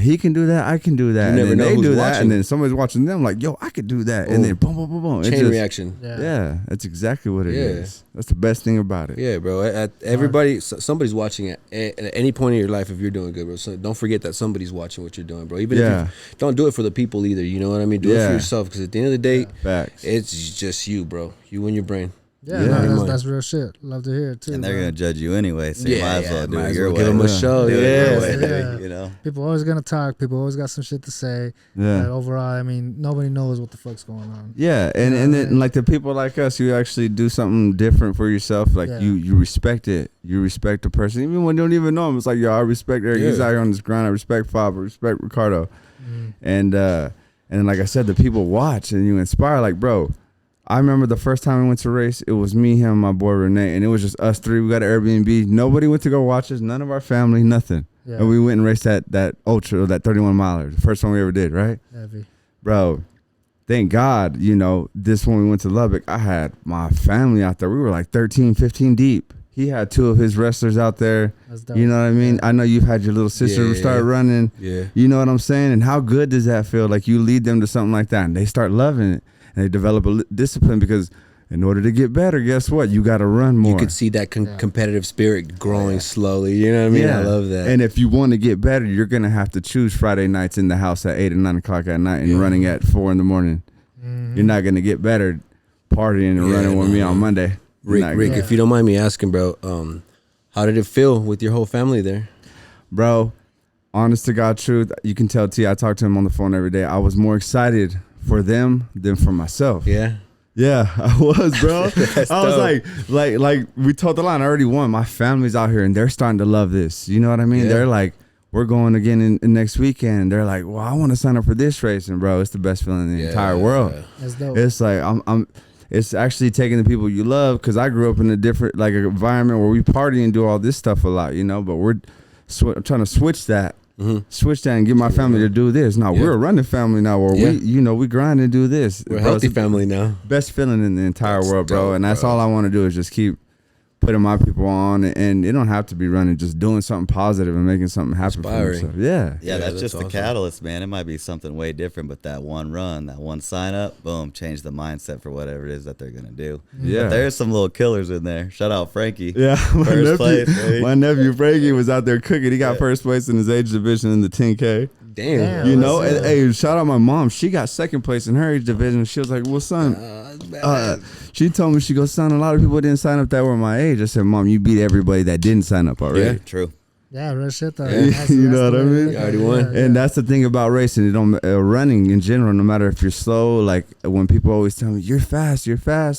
He can do that. I can do that. You And never then know they who's do that, watching. and then somebody's watching them like, yo, I could do that. And then boom, boom, boom, boom. It Chain just- reaction. Yeah, that's exactly what it is. Yeah. That's the best thing about it. Yeah, bro. Everybody, somebody's watching at any point in your life if you're doing good, bro. So don't forget that somebody's watching what you're doing, bro. Even if you don't do it for the people either. You know what I mean? Do it Yeah. for yourself, because at the end of the day, Facts. it's just you, bro. You and your brain. Yeah, Yeah. no, Mine. that's real shit. Love to hear it too. And they're bro. gonna judge you anyway, so you might as well do might it as your well way. give them a Yeah. show. Do it Yeah, your way, Yeah. you know. People always gonna talk. People always got some shit to say. Yeah. But overall, I mean, nobody knows what the fuck's going on. Yeah, and You know and what I then mean? like the people like us, you actually do something different for yourself. Like Yeah. you respect it. You respect the person, even when you don't even know him. It's like, yo, I respect Eric. He's Yeah. out here on this grind. I respect Fab. I respect Ricardo. Mm. And like I said, the people watch and you inspire. Like, bro, I remember the first time we went to race. It was me, him, my boy Renee, and it was just us three. We got an Airbnb. Nobody went to go watch us. None of our family. Nothing. Yeah. And we went and raced that ultra, that 31 miler, the first one we ever did. Right. Heavy. Bro, thank God, you know, this when we went to Lubbock, I had my family out there. We were like 13, 15 deep. He had two of his wrestlers out there. That's dope. You know what I mean? I know you've had your little sister Yeah. start running. Yeah. You know what I'm saying? And how good does that feel? Like you lead them to something like that and they start loving it and they develop a discipline, because in order to get better, guess what? You got to run more. You could see that competitive spirit growing slowly. You know what I mean? I love that. And if you want to get better, you're going to have to choose Friday nights in the house at 8 or 9 o'clock at night and running at 4 in the morning. You're not going to get better partying and running with me on Monday. You're not Rick, gonna- if you don't mind me asking, bro, how did it feel with your whole family there? Bro, honest to God truth, you can tell T, I talk to him on the phone every day. I was more excited for them than for myself. Yeah. Yeah, I was, bro. I was dope. like we told the line, I already won. My family's out here and they're starting to love this. You know what I mean? Yeah. They're like, we're going again in next weekend. They're like, well, I want to sign up for this race. And bro, it's the best feeling in the entire world. That's dope. It's like, it's actually taking the people you love, because I grew up in a different like environment where we party and do all this stuff a lot, you know, but we're trying to switch that. Switch that and get my family to do this. Now we're a running family now where we grind and do this. We're a Bro, healthy it's the family now. best feeling in the entire world, bro. dope, And that's bro. all I want to do is just keep putting my people on, and it don't have to be running, just doing something positive and making something happen Inspiring. for yourself. Yeah. Yeah, that's just awesome. the catalyst, man. It might be something way different, but that one run, that one sign up, boom, change the mindset for whatever it is that they're gonna do. Yeah. But there's some little killers in there. Shout out Frankie. Yeah, First place, baby. my nephew Frankie was out there cooking. He got first place in his age division in the 10K. Damn. You know, that's and, hey, shout out my mom. She got second place in her age division. She was like, well, son, she told me, she goes, son, a lot of people didn't sign up that were my age. I said, Mom, you beat everybody that didn't sign up already. Yeah. True. Yeah, real shit though. Yeah. That's You know the what I way to mean? look You at already it. won. Yeah, And that's the thing about racing. It don't running in general. No matter if you're slow, like when people always tell me you're fast,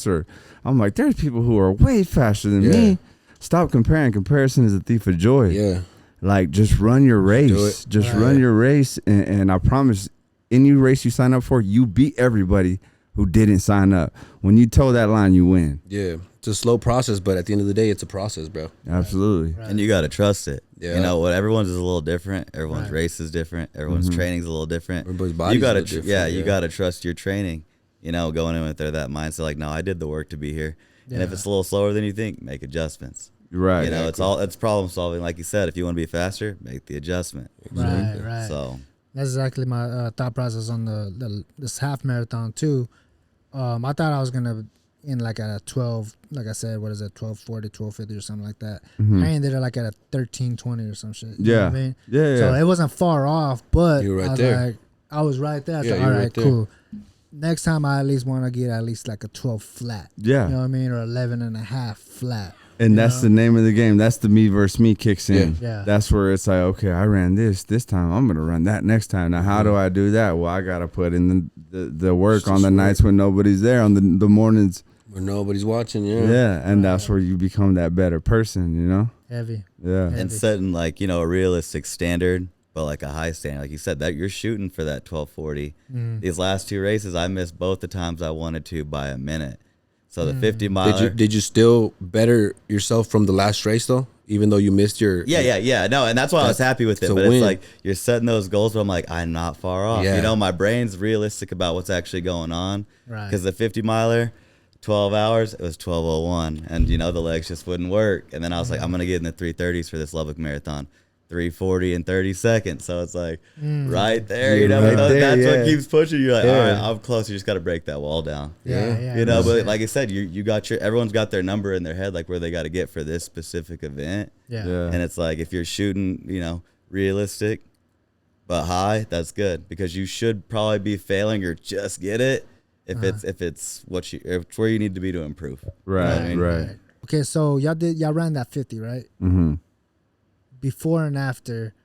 or I'm like, there's people who are way faster than Yeah. me. Stop comparing. Comparison is a thief of joy. Yeah. Like just run your race. Do it. Just Right. run your race, and I promise, any race you sign up for, you beat everybody who didn't sign up. When you toe that line, you win. Yeah. It's a slow process, but at the end of the day, it's a process, bro. Absolutely. Right. And you got to trust it. Yeah. You know what? Everyone's is a little different. Everyone's Right. race is different. Everyone's training's a little different. Everybody's body's you gotta, a little different, you yeah. got to trust your training. You know, going in with that mindset, like, no, I did the work to be here. And if Yeah. it's a little slower than you think, make adjustments. Right. You know, it's problem solving. Like you said, if you want to be faster, make the adjustment. Right, right. So That's exactly my thought process on this half marathon too. I thought I was gonna in like at a 12, like I said, what is it, 12:40, 12:50 or something like that. I ended it like at a 13:20 or some shit. You know what I mean? Yeah. So it wasn't far off, but You were right I was there. like, I was right there. I Yeah, said, you all were right, right there. cool. Next time I at least want to get at least like a 12 flat. Yeah. You know what I mean? Or 11 and a half flat. And that's the name of the game. That's the me versus me kicks in. Yeah. That's where it's like, okay, I ran this time. I'm gonna run that next time. Now, how do I do that? Well, I gotta put in the work on the nights when nobody's there, on the mornings where nobody's watching. Yeah. Yeah, and that's where you become that better person. You know. Heavy. Yeah. And setting like, you know, a realistic standard, but like a high standard. Like you said, that you're shooting for that 1240. These last 2 races, I missed both the times I wanted to by a minute. So the 50 miler. Did you still better yourself from the last race though, even though you missed your? Yeah. No, and that's why I was happy with it. But win. it's like you're setting those goals, but I'm like, I'm not far off. Yeah. You know, my brain's realistic about what's actually going on. Right. Because the 50 miler, 12 hours, it was 12:01, and you know the legs just wouldn't work. And then I was like, I'm gonna get in the 3:30s for this Lubbock Marathon. 3:40 in 30 seconds. So it's like right there, you know, right there, that's what keeps pushing you. Like, all right, I'm close. You just got to break that wall down. Yeah. You know, but like I said, you got everyone's got their number in their head, like where they got to get for this specific event. Yeah. And it's like, if you're shooting, you know, realistic, but high, that's good, because you should probably be failing or just get it if it's where you need to be to improve. Right. Okay, so y'all ran that 50, right? Mm-hmm. Before and after,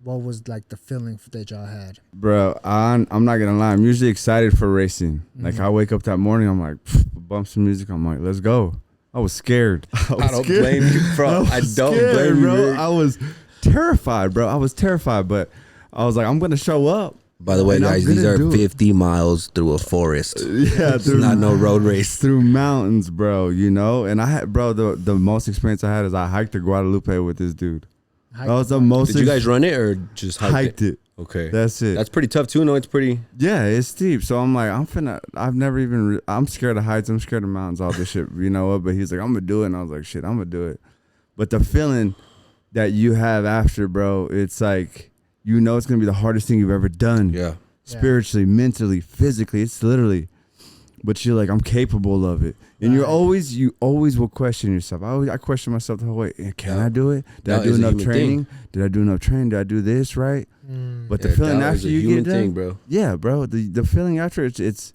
what was like the feeling that y'all had? Bro, I'm not gonna lie. I'm usually excited for racing. Like I wake up that morning, I'm like, bump some music. I'm like, let's go. I was scared. I don't blame you, bro. I don't blame you, bro. Rick. I was terrified, bro. I was terrified, but I was like, I'm gonna show up. By the way, And I'm guys, these gonna are do it. 50 miles through a forest. Yeah, It's not no road race. through mountains, bro. You know, and I had, bro, the most experience I had is I hiked to Guadalupe with this dude. That was the most. Did you guys run it or just hiked it? Okay, That's it. That's pretty tough too. No, it's pretty. Yeah, it's steep. So I'm like, I'm scared of heights. I'm scared of mountains, all this shit. You know what? But he's like, I'm going to do it. And I was like, shit, I'm going to do it. But the feeling that you have after, bro, it's like, you know, it's going to be the hardest thing you've ever done. Yeah. Spiritually, mentally, physically. It's literally, but you're like, I'm capable of it. And you always will question yourself. I question myself the whole way. Can I do it? Did I do enough training? Did I do enough training? Did I do this right? But the feeling after you get done, bro. Yeah, bro. The feeling after it's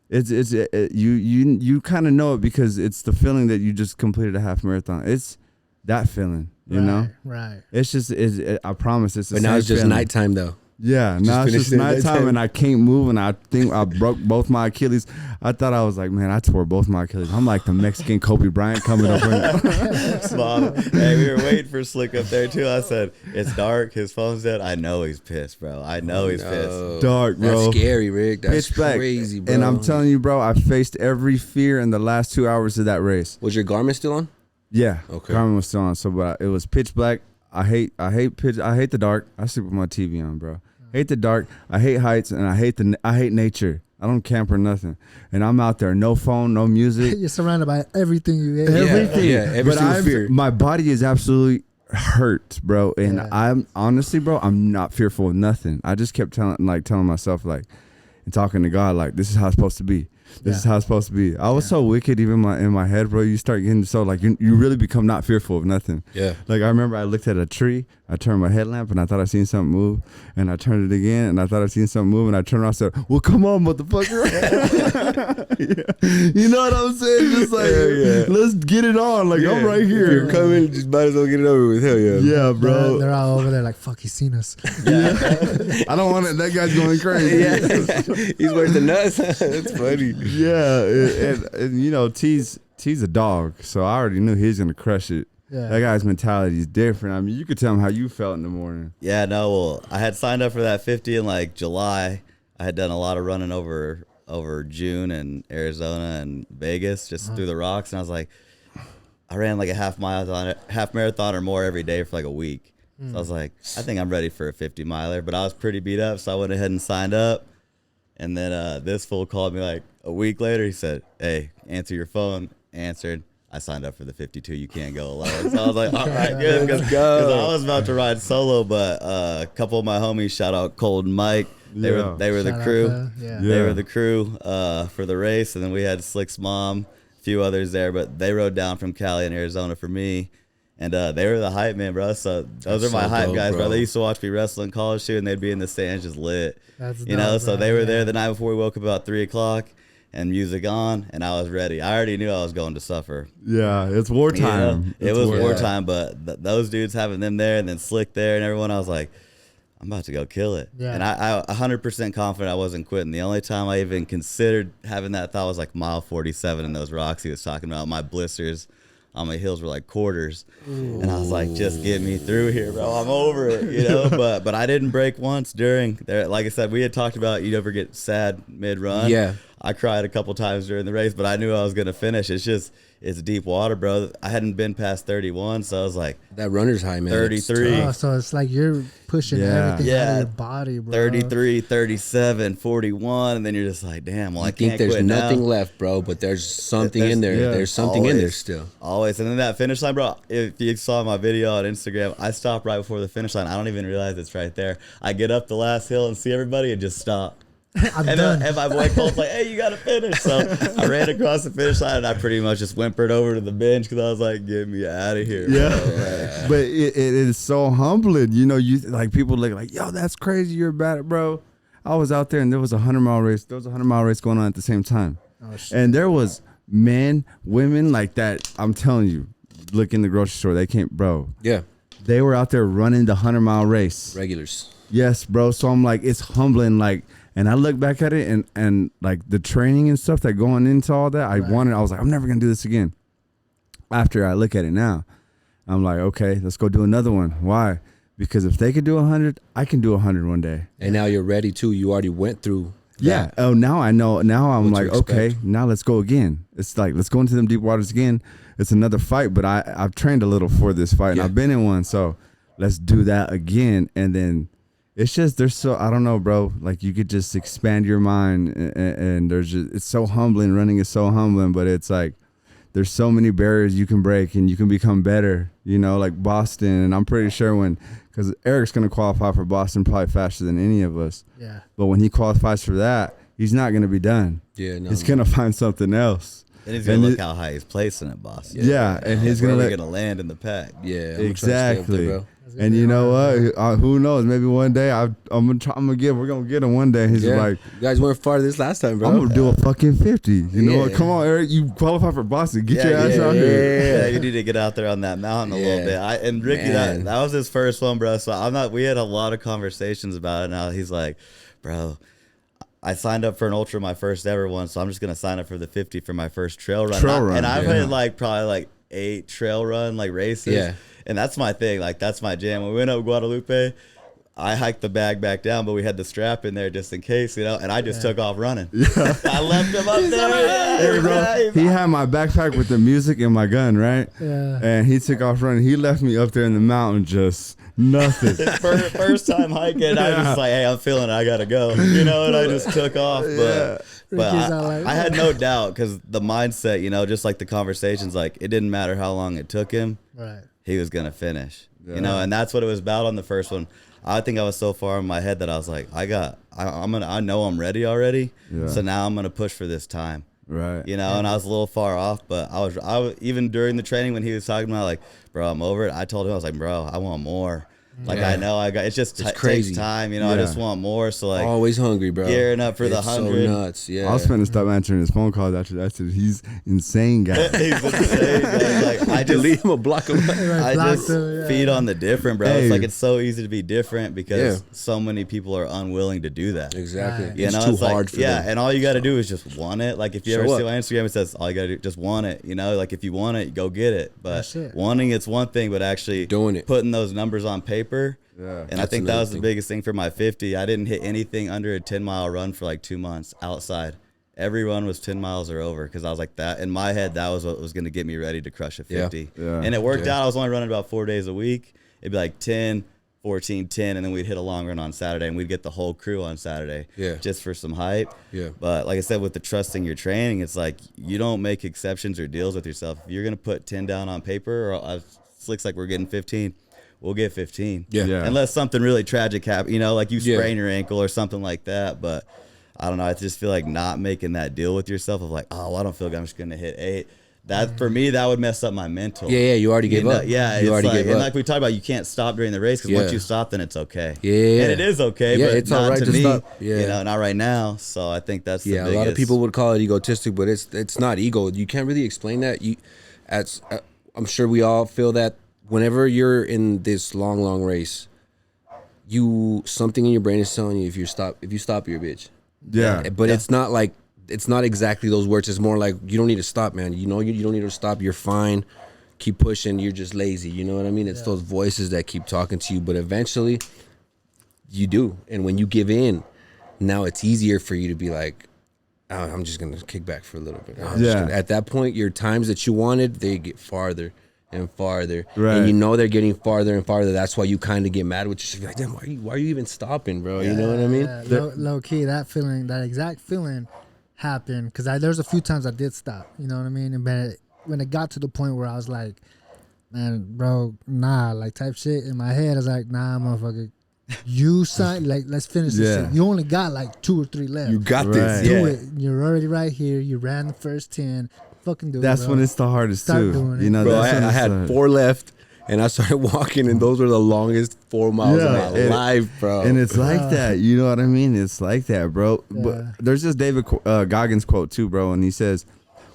you kind of know it, because it's the feeling that you just completed a half marathon. It's that feeling, you know. Right. It's just I promise it's. But now it's just nighttime though. Yeah, now it's just finished it nighttime and I can't move, and I think I broke both my Achilles. I thought I was like, man, I tore both my Achilles. I'm like the Mexican Kobe Bryant coming up. Mom, hey, we were waiting for Slick up there too. I said, it's dark, his phone's dead. I know he's pissed, bro. I know he's pissed. Dark, bro. That's scary, Rick. That's Pitch black. crazy, bro. And I'm telling you, bro, I faced every fear in the last 2 hours of that race. Was your garment still on? Yeah, Okay. Carmen was still on, so but it was pitch black. I hate the dark. I sleep with my TV on, bro. Hate the dark. I hate heights, and I hate nature. I don't camp or nothing. And I'm out there, no phone, no music. You're surrounded by everything you ate. Everything. Yeah, every single fear. My body is absolutely hurt, bro. And I'm honestly, bro, I'm not fearful of nothing. I just kept telling myself, like, and talking to God, like, this is how it's supposed to be. This is how it's supposed to be. I was so wicked, even in my head, bro. You start getting so, like, you really become not fearful of nothing. Yeah. Like, I remember I looked at a tree, I turned my headlamp, and I thought I seen something move, and I turned it again, and I thought I seen something move, and I turned around and said, well, come on, motherfucker. Yeah. You know what I'm saying? Just like, let's get it on. Like, I'm right here. If you're coming, just might as well get it over with. Hell yeah. Yeah, bro. They're all over there like, fuck, he's seen us. I don't want it. That guy's going crazy. Yeah. He's worse than us. That's funny. Yeah, and you know, T's a dog, so I already knew he was gonna crush it. Yeah. That guy's mentality is different. I mean, you could tell him how you felt in the morning. Yeah, no, well, I had signed up for that 50 in like July. I had done a lot of running over June and Arizona and Vegas, just through the rocks, and I was like, I ran like a half marathon or more every day for like a week. So I was like, I think I'm ready for a 50 miler, but I was pretty beat up, so I went ahead and signed up. And then this fool called me like a week later. He said, hey, answer your phone. Answered. I signed up for the 52. You can't go alone. So I was like, all right, good. Because I was about to ride solo, but a couple of my homies, shout out Cold and Mike. They were the Shout crew. out to- They were the crew for the race. And then we had Slick's mom, a few others there. But they rode down from Cali and Arizona for me. And they were the hype man, bro. So those are my so hype dope, guys, bro. bro. They used to watch me wrestle in college too, and they'd be in the stands just lit. That's You know, dope, so bro. they were there the night before we woke up about 3 o'clock. and music on, and I was ready. I already knew I was going to suffer. Yeah, it's wartime. It was wartime, but those dudes having them there and then Slick there and everyone, I was like, I'm about to go kill it. Yeah. And I 100% confident I wasn't quitting. The only time I even considered having that thought was like mile 47 in those rocks he was talking about. My blisters on my heels were like quarters. Ooh. And I was like, just get me through here, bro. I'm over it, you know? but I didn't break once during there. Like I said, we had talked about you never get sad mid-run. Yeah. I cried a couple times during the race, but I knew I was going to finish. It's deep water, bro. I hadn't been past 31, so I was like, that runner's high, man. 33. Oh, so it's like you're pushing everything out of your body, bro. 33, 37, 41, and then you're just like, damn, well, I think can't there's quit nothing now. left, bro, but there's something in there. Yeah. There's something in there still. Always. And then that finish line, bro, if you saw my video on Instagram, I stopped right before the finish line. I don't even realize it's right there. I get up the last hill and see everybody and just stop. I'm done. And my boy Cole's like, hey, you got to finish. So I ran across the finish line and I pretty much just whimpered over to the bench because I was like, get me out of here. Yeah. Bro. But it is so humbling. You know, you like people look like, yo, that's crazy. You're about it, bro. I was out there and there was a 100-mile race. There was a 100-mile race going on at the same time. Oh, shit. And there was men, women like that. I'm telling you, look in the grocery store. They can't, bro. Yeah. They were out there running the 100-mile race. Regulars. Yes, bro. So I'm like, it's humbling. Like, and I look back at it and like the training and stuff that going into all that, I was like, I'm never going to do this again. After I look at it now, I'm like, okay, let's go do another one. Why? Because if they could do 100, I can do 100 one day. And now you're ready too. You already went through that. Yeah. Oh, now I know. Now I'm What to like, okay, expect. now let's go again. It's like, let's go into them deep waters again. It's another fight, but I've trained a little for this fight and I've been in one. So let's do that again. And then it's just, I don't know, bro. Like you could just expand your mind and there's just, it's so humbling. Running is so humbling, but it's like, there's so many barriers you can break and you can become better, you know, like Boston. And I'm pretty sure because Eric's going to qualify for Boston probably faster than any of us. Yeah. But when he qualifies for that, he's not going to be done. Yeah, no. He's going to find something else. And he's going to look how high he's placing at Boston. Yeah. And he's going to land in the pack. Yeah. Exactly. Bro. And you know what? Who knows? Maybe one day we're gonna get him one day. He's like, you guys went far this last time, bro. I'm gonna do a fucking 50. You know what? Come on, Eric. You qualify for Boston. Get your ass out here. Yeah, you need to get out there on that mountain a little bit. And Ricky, that was his first one, bro. So we had a lot of conversations about it. Now he's like, bro, I signed up for an ultra my first ever one, so I'm just gonna sign up for the 50 for my first trail run. And I've had probably 8 trail run races. Yeah. And that's my thing. That's my jam. When we went up Guadalupe, I hiked the bag back down, but we had the strap in there just in case, you know, and I just took off running. Yeah. I left him up there. Hey, bro, he had my backpack with the music and my gun, right? Yeah. And he took off running. He left me up there in the mountain just nothing. First time hiking, I was just like, hey, I'm feeling it. I got to go. You know, and I just took off. But I had no doubt because the mindset, you know, just like the conversations, it didn't matter how long it took him. Right. He was gonna finish, you know, and that's what it was about on the first one. I think I was so far in my head that I was like, I know I'm ready already, so now I'm gonna push for this time, right? You know, and I was a little far off, but I was even during the training when he was talking about bro, I'm over it. I told him I was like, bro, I want more. I know it's just crazy. takes time, you know. I just want more. So always hungry, bro. Gearing up for the 100. So nuts, yeah. I was finna stop answering his phone calls after that. He's insane, guy. He's insane, guy. I just leave him a block of I just feed on the different, bro. Hey. It's so easy to be different because so many people are unwilling to do that. Exactly. Right. You know, it's too hard for them. and all you got to do is just want it. If you Show ever up. see my Instagram, it says all you got to do just want it. You know, if you want it, go get it. But wanting it's one thing, but actually doing it, putting those numbers on paper. Yeah. And I think that was the biggest thing for my 50. I didn't hit anything under a 10-mile run for 2 months outside. Every run was 10 miles or over because I was like that. In my head, that was what was going to get me ready to crush a 50. Yeah. And it worked out. I was only running about 4 days a week. It'd be 10, 14, 10, and then we'd hit a long run on Saturday, and we'd get the whole crew on Saturday just for some hype. Yeah. But like I said, with the trusting your training, it's you don't make exceptions or deals with yourself. If you're going to put 10 down on paper, or Slick's we're getting 15. We'll get 15. Yeah. Unless something really tragic happens, you know, you sprain your ankle or something like that. But I don't know. I just feel not making that deal with yourself of oh, well, I don't feel like I'm just going to hit 8. That for me, that would mess up my mental. Yeah, you already gave up. Yeah, you already gave and up. like we talked about, you can't stop during the race because once you stop, then it's okay. Yeah, and it is okay. Yeah, but it's not all right to to me. stop. Yeah, You know, not right now. So I think that's the biggest. A lot of people would call it egotistic, but it's not ego. You can't really explain that. I'm sure we all feel that whenever you're in this long race, something in your brain is telling you if you stop, you're a bitch. Yeah. But it's not like, it's not exactly those words. It's more like, you don't need to stop, man. You know, you don't need to stop. You're fine. Keep pushing. You're just lazy. You know what I mean? It's those voices that keep talking to you, but eventually you do. And when you give in, now it's easier for you to be like, oh, I'm just going to kick back for a little bit. At that point, your times that you wanted, they get farther and farther. Right. And you know they're getting farther and farther. That's why you kind of get mad with yourself. You're like, damn, why are you even stopping, bro? You know what I mean? Yeah. Low key, that exact feeling happened because there's a few times I did stop. You know what I mean? And when it got to the point where I was like, man, bro, nah, like type shit in my head, I was like, nah, motherfucker, you sign, like, let's finish this shit. You only got like 2 or 3 left. You got this. Do it. You're already right here. You ran the first 10. Fucking do it. That's when it's the hardest Start doing it. You know, bro, I had 4 left. And I started walking, and those were the longest 4 miles of my life, bro. And it's like that, you know what I mean? It's like that, bro. Yeah. But there's this David Goggins quote too, bro, and he says,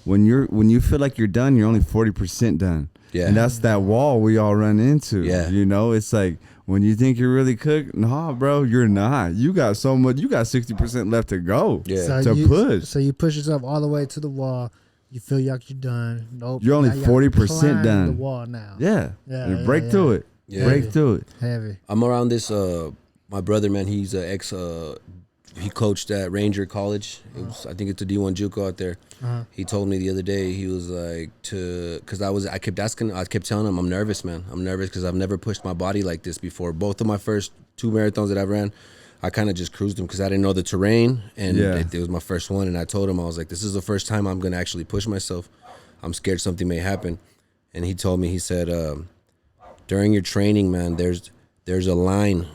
"When you feel like you're done, you're only 40% done." Yeah, and that's that wall we all run into. Yeah, you know, it's like when you think you're really cooked, nah, bro, you're not. You got so much. You got 60% left to go. Yeah, push. So you push yourself all the way to the wall. You feel like you're done. Nope. You're only 40% done. The wall now. Yeah. Break through it. Yeah. Break through it. Heavy. I'm around this. My brother, man, he's an ex. He coached at Ranger College. I think it's a D1 JUCO out there. He told me the other day, he was like, because I kept telling him, I'm nervous, man. I'm nervous because I've never pushed my body like this before. Both of my first 2 marathons that I ran, I kind of just cruised them because I didn't know the terrain, and it was my first one. And I told him, I was like, this is the first time I'm going to actually push myself. I'm scared something may happen. And he told me, he said, during your training, man, there's a line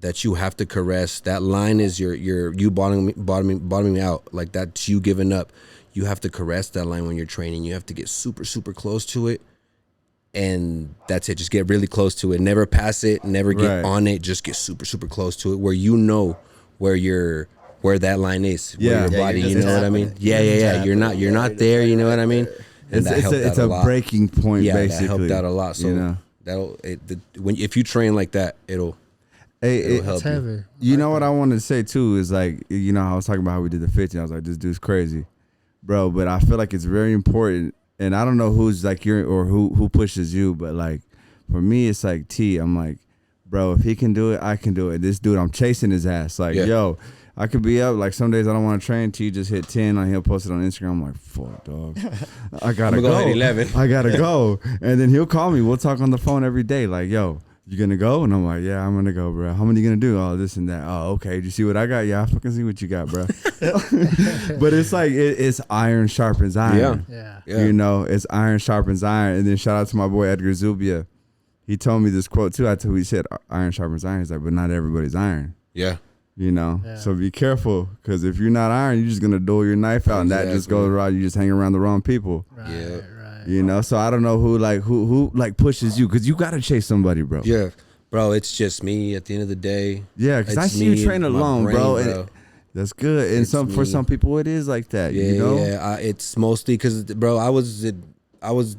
that you have to caress. That line is you bottoming out. Like, that's you giving up. You have to caress that line when you're training. You have to get super, super close to it. And that's it. Just get really close to it. Never pass it. Never get on it. Just get super, super close to it, where you know where that line is. Where your body. You know what I mean? Yeah. You're not there. You know what I mean? And it's a breaking point. Yeah, basically. that helped out a lot. So if you train like that, it'll help you. You know what I wanted to say too is, like, you know, I was talking about how we did the 50. I was like, this dude's crazy, bro. But I feel like it's very important. And I don't know who's like who pushes you, but like for me, it's like T. I'm like, bro, if he can do it, I can do it. This dude, I'm chasing his ass. Like, yo, I could be up. Like, some days I don't want to train. T just hit 10, and he'll post it on Instagram. I'm like, fuck, dog. I gotta go. Hit 11. I gotta go. And then he'll call me. We'll talk on the phone every day. Like, yo, you gonna go? And I'm like, yeah, I'm gonna go, bro. How many you gonna do? Oh, this and that. Oh, okay. Did you see what I got? Yeah, I fucking see what you got, bro. But it's like, it's iron sharpens iron. Yeah. You know, it's iron sharpens iron. And then shout out to my boy Edgar Zubia. He told me this quote too. He said, iron sharpens iron. He's like, but not everybody's iron. Yeah. You know, so be careful, because if you're not iron, you're just gonna duel your knife out, and that just goes around. You just hang around the wrong people. Right. You know, so I don't know who pushes you, because you gotta chase somebody, bro. Yeah, bro. It's just me at the end of the day. Yeah, because I see you train alone, bro. And that's good. And for some people, it is like that. Yeah, you know. Yeah. It's mostly because, bro, I was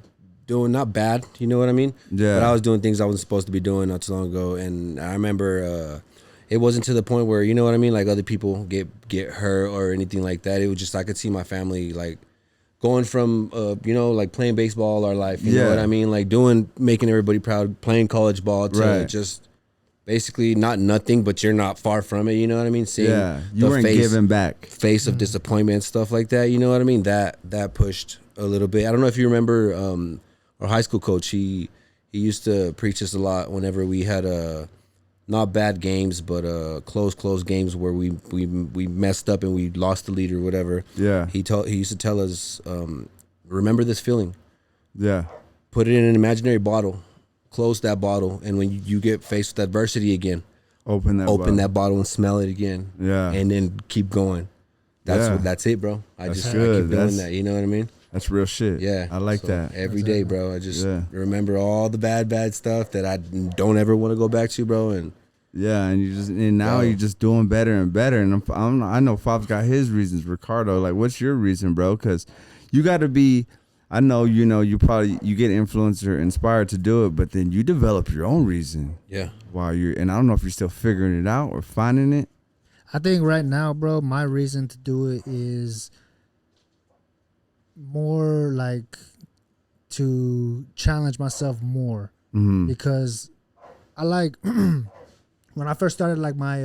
doing not bad. You know what I mean? Yeah. But I was doing things I wasn't supposed to be doing not too long ago, and I remember. It wasn't to the point where, you know what I mean, like other people get hurt or anything like that. It was just, I could see my family like going from you know, like playing baseball our life, you know what I mean, like making everybody proud, playing college ball to just basically not nothing, but you're not far from it, you know what I mean? Seeing you weren't giving back. Face of disappointment, stuff like that, you know what I mean? That pushed a little bit. I don't know if you remember our high school coach. He used to preach us a lot whenever we had not bad games, but close games where we messed up and we lost the lead or whatever. Yeah. He used to tell us, remember this feeling. Yeah. Put it in an imaginary bottle, close that bottle, and when you get faced with adversity again, open that bottle and smell it again. Yeah. And then keep going. That's it, bro. I keep doing that. You know what I mean? That's real shit. Yeah, I like so that. every day, bro. I just remember all the bad stuff that I don't ever want to go back to, bro. And yeah, and now you're just doing better and better. And I know Fob's got his reasons. Ricardo, like, what's your reason, bro? Because you got to be. I know, you get influenced or inspired to do it, but then you develop your own reason. Yeah. And I don't know if you're still figuring it out or finding it. I think right now, bro, my reason to do it is more like to challenge myself more, because I like when I first started like I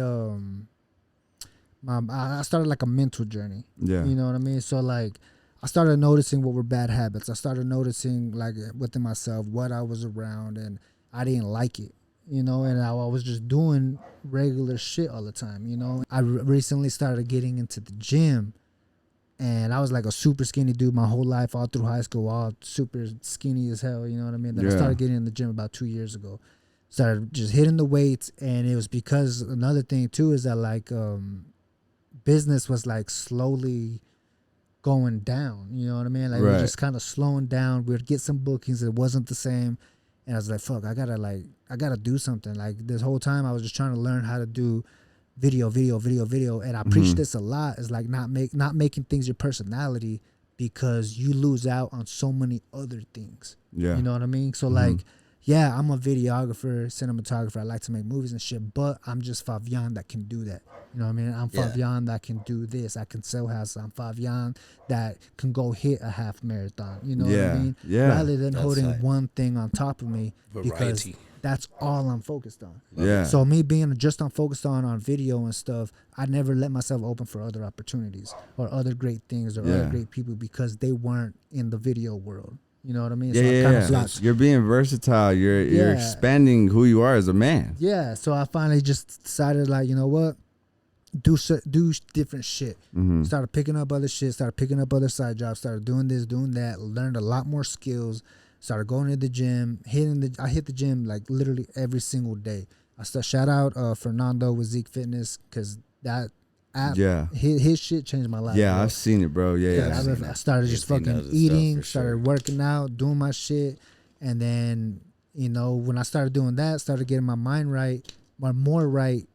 started like a mental journey. Yeah. You know what I mean? So like I started noticing what were bad habits. I started noticing like within myself what I was around, and I didn't like it. And I was just doing regular shit all the time. I recently started getting into the gym, and I was like a super skinny dude my whole life, all through high school, all super skinny as hell. You know what I mean? Then I started getting in the gym about 2 years ago. Started just hitting the weights, and it was because another thing too is that like business was like slowly going down. You know what I mean? Like we were just kind of slowing down. We'd get some bookings, it wasn't the same. And I was like, fuck, I gotta do something. Like this whole time I was just trying to learn how to do video. And I preach this a lot. It's like not making things your personality, because you lose out on so many other things. Yeah. You know what I mean? So like, yeah, I'm a videographer, cinematographer. I like to make movies and shit, but I'm just Fabian that can do that. You know what I mean? I'm Fabian that can do this. I can sell houses. I'm Fabian that can go hit a half marathon. You know what I mean? Yeah. Rather than holding one thing on top of me, because that's all I'm focused on. Yeah. So me being just focused on video and stuff, I never let myself open for other opportunities or other great things or other great people, because they weren't in the video world. You know what I mean? So You're being versatile. You're expanding who you are as a man. Yeah. So I finally just decided, like, you know what? Do different shit. Started picking up other shit. Started picking up other side jobs. Started doing this, doing that. Learned a lot more skills. Started going to the gym. I hit the gym like literally every single day. Shout out Fernando with Zeke Fitness, because that app, his shit changed my life. Yeah, bro. I've seen it, bro. I started just fucking eating, started working out, doing my shit, and then when I started doing that, started getting my mind right, more right.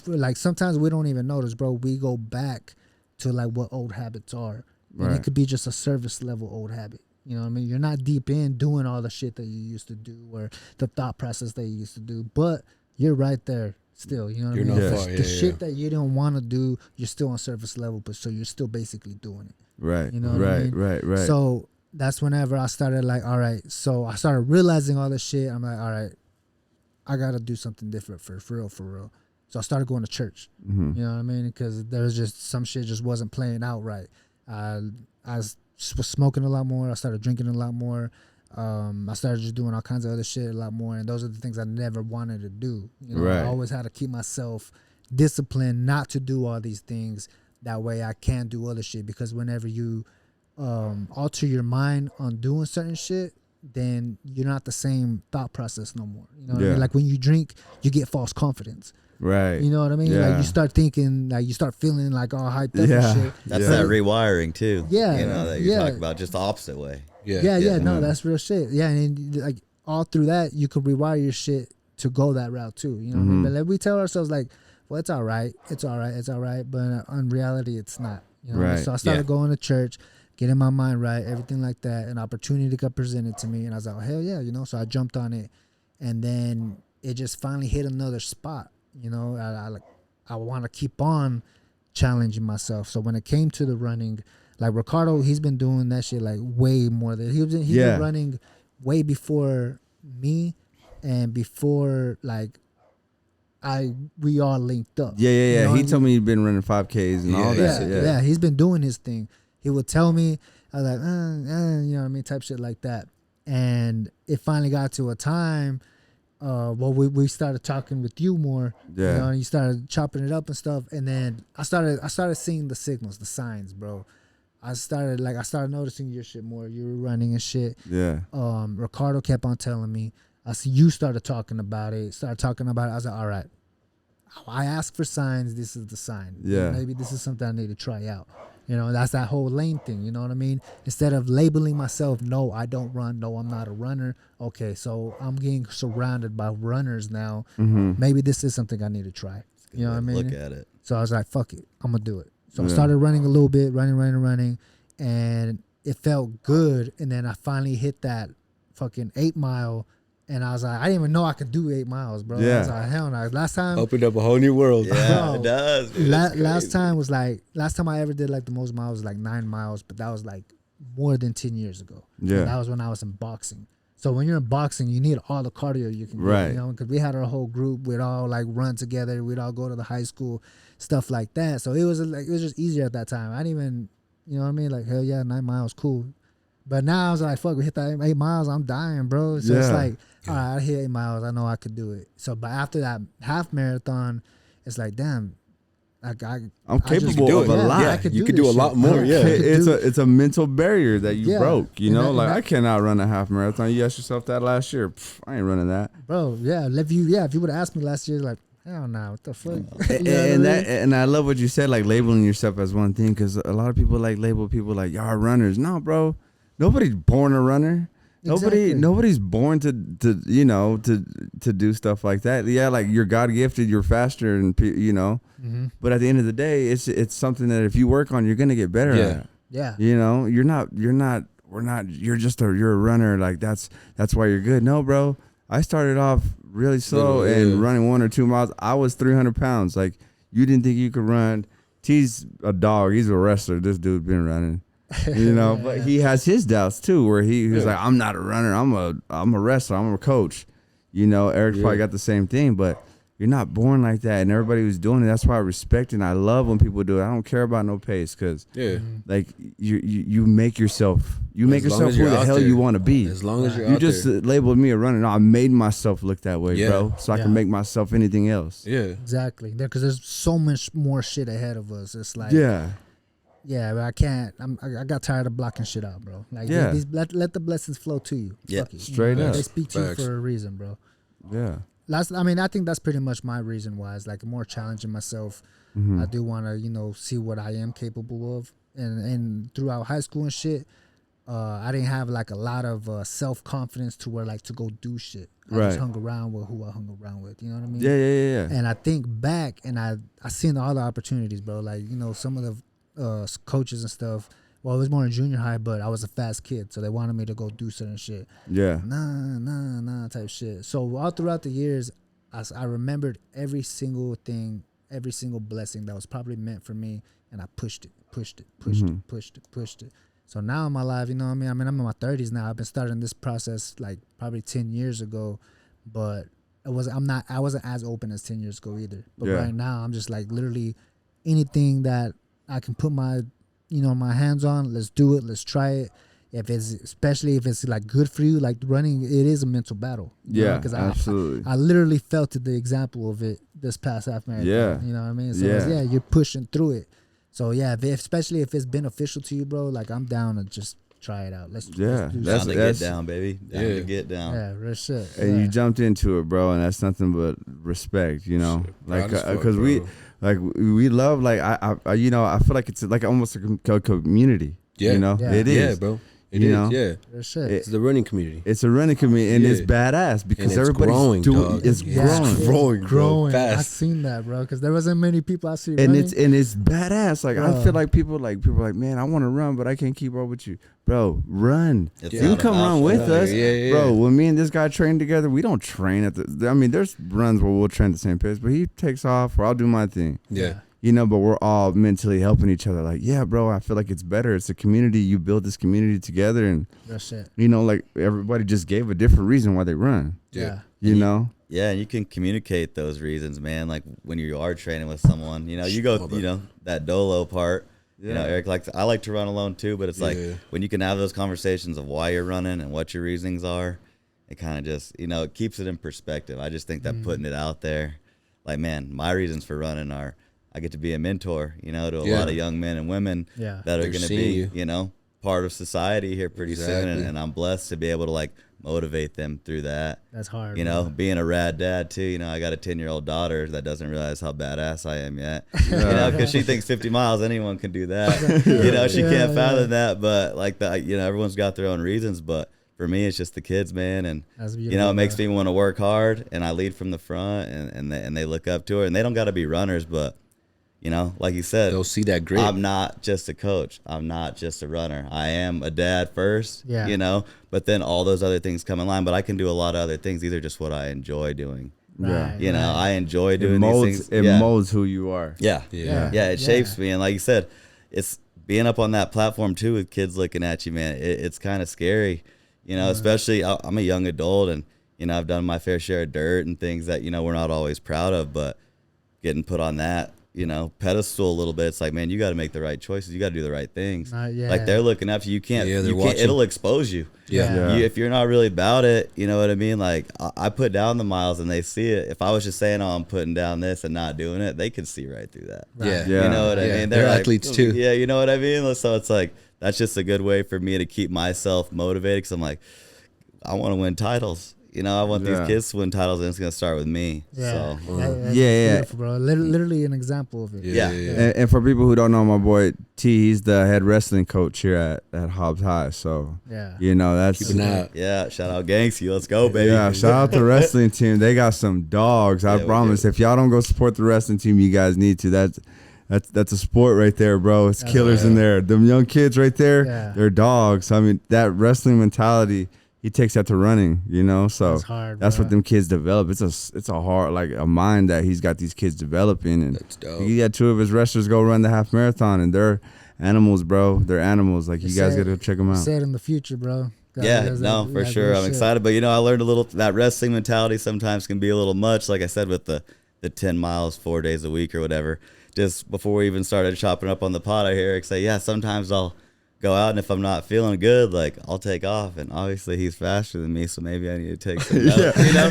Like sometimes we don't even notice, bro. We go back to like what old habits are, and it could be just a surface level old habit. You know what I mean? You're not deep in doing all the shit that you used to do or the thought process that you used to do, but you're right there still. You know what I mean? Not far. The shit that you don't want to do, you're still on surface level, but so you're still basically doing it. Right. You know what I mean? Right. So that's whenever I started like, all right. So I started realizing all this shit. I'm like, all right, I gotta do something different for real. So I started going to church. You know what I mean? Because there was just some shit just wasn't playing out right. I was smoking a lot more. I started drinking a lot more. I started just doing all kinds of other shit a lot more, and those are the things I never wanted to do. I always had to keep myself disciplined not to do all these things. That way I can do other shit, because whenever you alter your mind on doing certain shit, then you're not the same thought process no more. You know what I mean? Like when you drink, you get false confidence. Right. You know what I mean? Like you start thinking, like you start feeling like all hyped up and shit. That's that rewiring too. Yeah. That you're talking about, just the opposite way. No, that's real shit. Yeah, and like all through that, you could rewire your shit to go that route too. You know what I mean? But like, we tell ourselves like, well, it's all right, but in reality, it's not. You know what I mean? So I started going to church, getting my mind right, everything like that. An opportunity got presented to me, and I was like, oh, hell yeah, So I jumped on it, and then it just finally hit another spot. I want to keep on challenging myself. So when it came to the running, like Ricardo, he's been doing that shit like way more than he's been running way before me, and before like we all linked up. He told me he'd been running 5Ks and all that. Yeah, he's been doing his thing. He would tell me, I was like, you know what I mean, type shit like that. And it finally got to a time. We started talking with you more, and you started chopping it up and stuff, and then I started seeing the signals, the signs, bro. I started noticing your shit more. You were running and shit. Yeah. Ricardo kept on telling me. I see you started talking about it. I was like, all right. I asked for signs. This is the sign. Yeah. Maybe this is something I need to try out. You know, that's that whole lane thing. You know what I mean? Instead of labeling myself, no, I don't run. No, I'm not a runner. Okay, so I'm getting surrounded by runners now. Maybe this is something I need to try. You know what I mean? Look at it. So I was like, fuck it, I'm gonna do it. So I started running a little bit, running, and it felt good. And then I finally hit that fucking 8 mile, and I was like, I didn't even know I could do 8 miles, bro. I was like, hell no. Last time opened up a whole new world. Yeah, Bro, it does. Dude. last time I ever did like the most miles was like 9 miles, but that was like more than 10 years ago. Yeah. And that was when I was in boxing. So when you're in boxing, you need all the cardio you can get, you know, because we had our whole group. We'd all like run together. We'd all go to the high school, stuff like that. So it was just easier at that time. I didn't even, you know what I mean? Like, hell yeah, 9 miles, cool. But now I was like, fuck, we hit that 8 miles, I'm dying, bro. So it's like, all right, I hit 8 miles. I know I could do it. So, but after that half marathon, it's like, damn, I'm capable of a lot. Yeah, you could do a lot more. Yeah, it's a mental barrier that you broke. You know, that, I cannot run a half marathon. You asked yourself that last year. I ain't running that, bro. Yeah, if you would have asked me last year, like, hell no, what the fuck? and I love what you said, like labeling yourself as one thing, because a lot of people like label people like y'all are runners. No, bro, nobody's born a runner. Exactly. Nobody's born to do stuff like that. Yeah, like you're God gifted, you're faster, and you know. But at the end of the day, it's something that if you work on, you're gonna get better at. Yeah. You know, you're a runner. Like that's why you're good. No, bro. I started off really slow and running 1 or 2 miles. I was 300 pounds. Like you didn't think you could run. T's a dog. He's a wrestler. This dude been running. You know, but he has his doubts too, where he's like, I'm not a runner, I'm a wrestler, I'm a coach. You know, Eric's probably got the same thing, but you're not born like that, and everybody was doing it. That's why I respect it, and I love when people do it. I don't care about no pace, because like you make yourself who the hell you want to be. As long as you're you out just there. labeled me a runner. No, I made myself look that way, bro, so I can make myself anything else. Yeah, exactly. Because there's so much more shit ahead of us. It's like yeah, but I can't. I got tired of blocking shit out, bro. Like, let the blessings flow to you. Yeah, Fuck it. Straight up. They speak to you for a reason, bro. Yeah. I think that's pretty much my reason why. It's like more challenging myself. I do want to, see what I am capable of. And throughout high school and shit, I didn't have like a lot of self-confidence to where like to go do shit. I just hung around with who I hung around with. You know what I mean? Yeah. And I think back and I seen all the opportunities, bro. Like, some of the coaches and stuff. Well, it was more in junior high, but I was a fast kid, so they wanted me to go do certain shit. Yeah. Nah, type shit. So all throughout the years, I remembered every single thing, every single blessing that was probably meant for me, and I pushed it. So now in my life, you know what I mean? I'm in my 30s now. I've been starting this process like probably 10 years ago, but I wasn't as open as 10 years ago either. But right now, I'm just like literally anything that I can put my hands on, let's do it, let's try it. Especially if it's like good for you, like running, it is a mental battle. Because absolutely. I literally felt the example of it this past half marathon. Yeah. You know what I mean? So you're pushing through it. So especially if it's beneficial to you, bro, like I'm down to just try it out. Let's do down to get down, baby. Down to get down. Yeah, real shit. And you jumped into it, bro, and that's nothing but respect, like because we love, like I feel like it's like almost a community. It is, bro. It is, yeah. Real shit. It's the running community. It's a running community, and it's badass because everybody's growing, doing. It's growing fast. I've seen that, bro, because there wasn't many people I see and running. it's badass. Like I feel like people are like, man, I want to run, but I can't keep up with you, bro. Run. You can come run with us, bro. When me and this guy train together, we don't train at the. I mean, there's runs where we'll train at the same pace, but he takes off, or I'll do my thing. Yeah. But we're all mentally helping each other. Like, yeah, bro, I feel like it's better. It's a community. You build this community together, and that's it. Like everybody just gave a different reason why they run. Yeah. Yeah, and you can communicate those reasons, man. Like when you are training with someone, you go, that dolo part. Yeah. Eric I like to run alone too, but it's like when you can have those conversations of why you're running and what your reasonings are, it kind of just, it keeps it in perspective. I just think that putting it out there, like, man, my reasons for running are, I get to be a mentor, to a lot of young men and women that are going to be, part of society here pretty soon. And I'm blessed to be able to like motivate them through that. That's hard. You know, bro. being a rad dad too. You know, I got a 10-year-old daughter that doesn't realize how badass I am yet. You know, because she thinks 50 miles, anyone can do that. You know, she can't fathom that. But like that, you know, everyone's got their own reasons. But for me, it's just the kids, man. And you know, it makes me want to work hard. And I lead from the front, and they look up to her. And they don't got to be runners, but you know, like you said, they'll see that grit. I'm not just a coach. I'm not just a runner. I am a dad first, you know, but then all those other things come in line. But I can do a lot of other things. These are just what I enjoy doing. Right, You know, I enjoy doing these things. It molds who you are. Yeah. It shapes me. And like you said, it's being up on that platform too with kids looking at you, man. It's kind of scary, you know, especially I'm a young adult and, you know, I've done my fair share of dirt and things that, you know, we're not always proud of, but getting put on that, you know, pedestal a little bit. It's like, man, you got to make the right choices. You got to do the right things. Like they're looking up to you. You can't, it'll expose you. If you're not really about it, you know what I mean? Like I put down the miles and they see it. If I was just saying, oh, I'm putting down this and not doing it, they could see right through that. You know what I mean? They're like, athletes too. Yeah. You know what I mean? So it's like, that's just a good way for me to keep myself motivated. Cause I'm like, I want to win titles. You know, I want these kids to win titles, and it's gonna start with me. So That's beautiful, bro. Literally an example of it. And for people who don't know, my boy T, he's the head wrestling coach here at Hobbs High. So you know, that's keep an eye out. Shout out Gangsy, let's go, baby. Yeah, shout out the wrestling team. They got some dogs. I promise. If y'all don't go support the wrestling team, you guys need to. That's a sport right there, bro. It's killers in there. Them young kids right there, they're dogs. I mean, that wrestling mentality. He takes that to running, you know, so that's what them kids develop. It's a hard, like a mind that he's got these kids developing, and that's dope. He got 2 of his wrestlers go run the half marathon, and they're animals, bro. They're animals. Like you guys got to check them out. Set in the future, bro. For sure. I'm excited, but you know, I learned a little. That wrestling mentality sometimes can be a little much. Like I said, with the 10 miles 4 days a week or whatever. Just before we even started chopping up on the pod, I hear Eric say, "Yeah, sometimes I'll go out, and if I'm not feeling good, like I'll take off." And obviously he's faster than me, so maybe I need to take some notes, you know?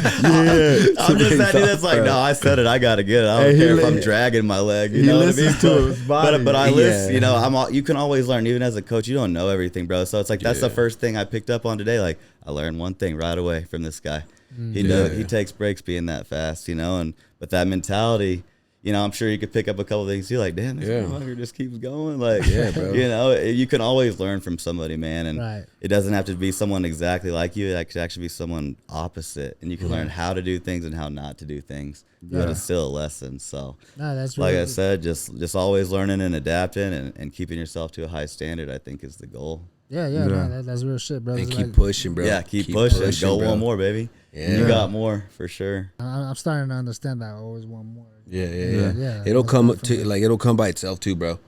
I'm just that dude that's like, no, I said it, I gotta get it. I don't care if I'm dragging my leg, you know what I mean? To his body. But I listen, you know, you can always learn. Even as a coach, you don't know everything, bro. So it's like that's the first thing I picked up on today. Like I learned one thing right away from this guy. He takes breaks being that fast, you know, and but that mentality. You know, I'm sure you could pick up a couple of things. You're like, damn, this motherfucker just keeps going. Like, bro. You know, you can always learn from somebody, man. And it doesn't have to be someone exactly like you. It could actually be someone opposite. And you can learn how to do things and how not to do things. But it's still a lesson. So, that's like I said, just always learning and adapting and keeping yourself to a high standard, I think, is the goal. No, that's real shit, bro. And keep pushing, bro. Yeah, keep pushing. Go bro. One more, baby. Yeah. You got more, for sure. I'm starting to understand that I always want more. Yeah. It'll come by itself too, bro.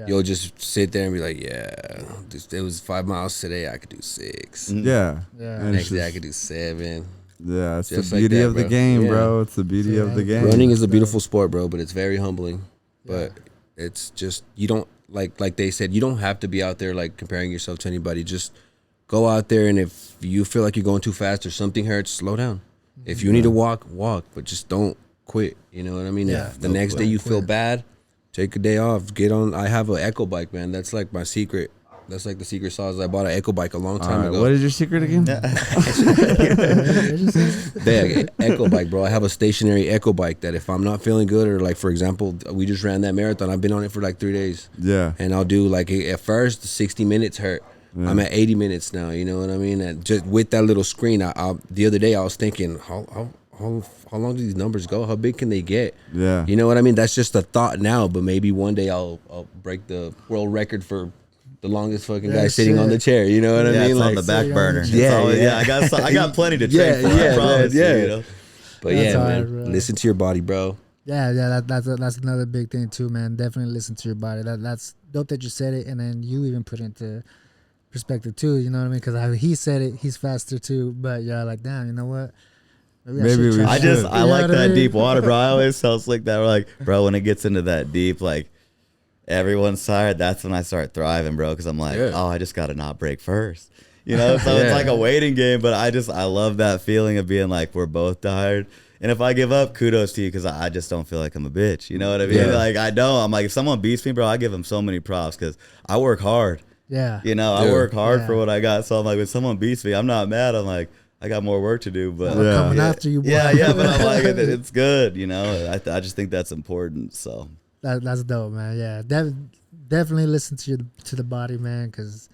You'll just sit there and be like, it was 5 miles today. I could do 6. Yeah. Next day I could do 7. Yeah, it's Just the beauty like that, of the bro. game, bro. It's the beauty of the game. Running is a beautiful sport, bro, but it's very humbling. But it's just, you don't, like they said, you don't have to be out there like comparing yourself to anybody. Just go out there, and if you feel like you're going too fast or something hurts, slow down. If you need to walk, but just don't quit. You know what I mean? If the next day you feel bad, take a day off. Get on. I have an Echo bike, man. That's like my secret. That's like the secret sauce. I bought an Echo bike a long time ago. What is your secret again? Echo bike, bro. I have a stationary Echo bike that if I'm not feeling good, or like for example, we just ran that marathon. I've been on it for like 3 days. Yeah. And I'll do like at first 60 minutes hurt. Yeah. I'm at 80 minutes now. You know what I mean? And just with that little screen, the other day I was thinking, how long do these numbers go? How big can they get? Yeah. You know what I mean? That's just a thought now, but maybe one day I'll break the world record for the longest fucking guy sitting on the chair. You know what I mean? It's like on the back burner. I got plenty to train for. I promise you, you know? But man, listen to your body, bro. That's another big thing too, man. Definitely listen to your body. That's dope that you said it, and then you even put it into perspective too. You know what I mean? Because he said it, he's faster too. But like, damn, you know what? Maybe we I like that deep water, bro. I always tell Slick that, we're like, bro, when it gets into that deep, like everyone's tired, that's when I start thriving, bro. Because I'm like, I just got to not break first. You know, so it's like a waiting game. But I love that feeling of being like, we're both tired. And if I give up, kudos to you, because I just don't feel like I'm a bitch. You know what I mean? Like, I don't. I'm like, if someone beats me, bro, I give them so many props because I work hard. Yeah. You know, I work hard for what I got. So I'm like, when someone beats me, I'm not mad. I'm like, I got more work to do, but I'm coming after you, boy. yeah, but I'm like, it's good, you know. I just think that's important. So that's dope, man. Yeah, definitely listen to the body, man, because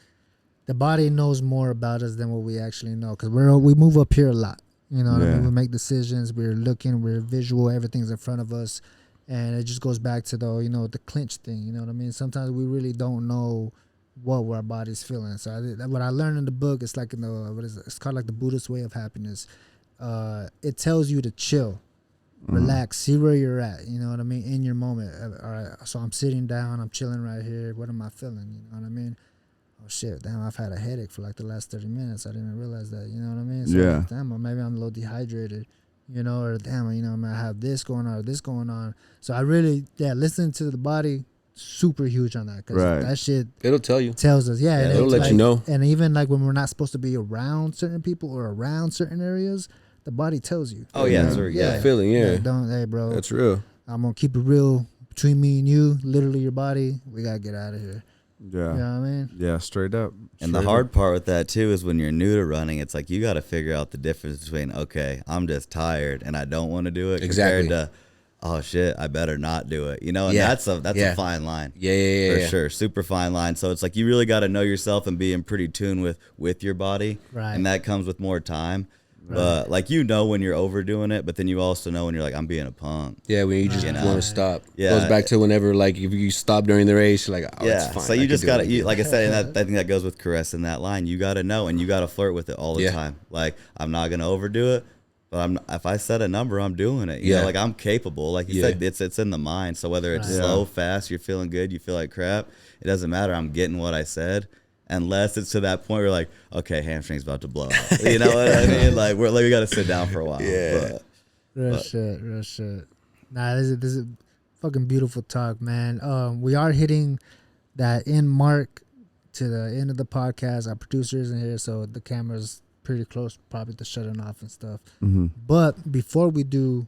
the body knows more about us than what we actually know. Because we move up here a lot. You know what I mean? We make decisions. We're looking. We're visual. Everything's in front of us, and it just goes back to the clinch thing. You know what I mean? Sometimes we really don't know what our body's feeling. So what I learned in the book, it's like it's called like the Buddhist way of happiness. It tells you to chill, relax, see where you're at. You know what I mean? In your moment. All right. So I'm sitting down. I'm chilling right here. What am I feeling? You know what I mean? Oh shit! Damn, I've had a headache for like the last 30 minutes. I didn't even realize that. You know what I mean? So damn, or maybe I'm a little dehydrated. You know, or damn, I have this going on or this going on. So I really, listening to the body, super huge on that, because that shit, it'll tell you, tells us, it'll let you know. And even like when we're not supposed to be around certain people or around certain areas, the body tells you. Oh yeah, that's feeling, Hey bro, that's real. I'm gonna keep it real between me and you, literally your body. We gotta get out of here. Yeah. You know what I mean? Yeah, straight up. And the hard part with that too is when you're new to running, it's like you got to figure out the difference between, okay, I'm just tired and I don't want to do it, compared to, oh shit, I better not do it. You know, and that's a fine line. Yeah. For sure. Super fine line. So it's like you really got to know yourself and be in pretty tune with your body. Right. And that comes with more time. But like, when you're overdoing it, but then you also know when you're like, I'm being a punk. Yeah, when you just want to stop. Yeah. Goes back to whenever, like, if you stop during the race, you're like, oh, it's fine. So you just got to, like I said, and I think that goes with caressing that line. You got to know, and you got to flirt with it all the time. Like, I'm not going to overdo it, but if I set a number, I'm doing it. You know, like, I'm capable. Like you said, it's in the mind. So whether it's slow, fast, you're feeling good, you feel like crap, it doesn't matter. I'm getting what I said. Unless it's to that point where like, okay, hamstring's about to blow out. You know what I mean? Like we got to sit down for a while. Yeah. Real shit. Nah, this is fucking beautiful talk, man. We are hitting that end mark to the end of the podcast. Our producer isn't here, so the camera's pretty close, probably to shutting off and stuff. Mm-hmm. But before we do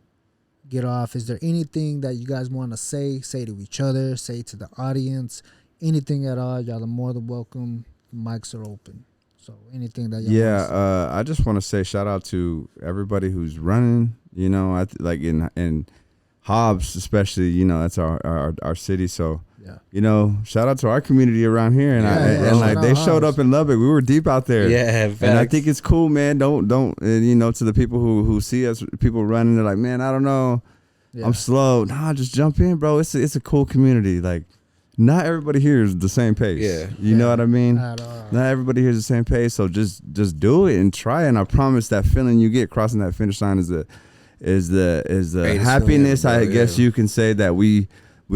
get off, is there anything that you guys want to say to each other, say to the audience, anything at all? Y'all are more than welcome. Mics are open, so anything that y'all I just want to say shout out to everybody who's running. You know, like in Hobbs especially. You know, that's our city. So you know, shout out to our community around here. And like they showed up in Lubbock. We were deep out there. Yeah, facts. And I think it's cool, man. Don't you know, to the people who see us, people running, they're like, man, I don't know, I'm slow. Nah, just jump in, bro. It's a cool community. Like, not everybody here is the same pace. Yeah. You know what I mean? Not everybody here is the same pace. So just do it and try it. And I promise that feeling you get crossing that finish line is the happiness, I guess you can say, that we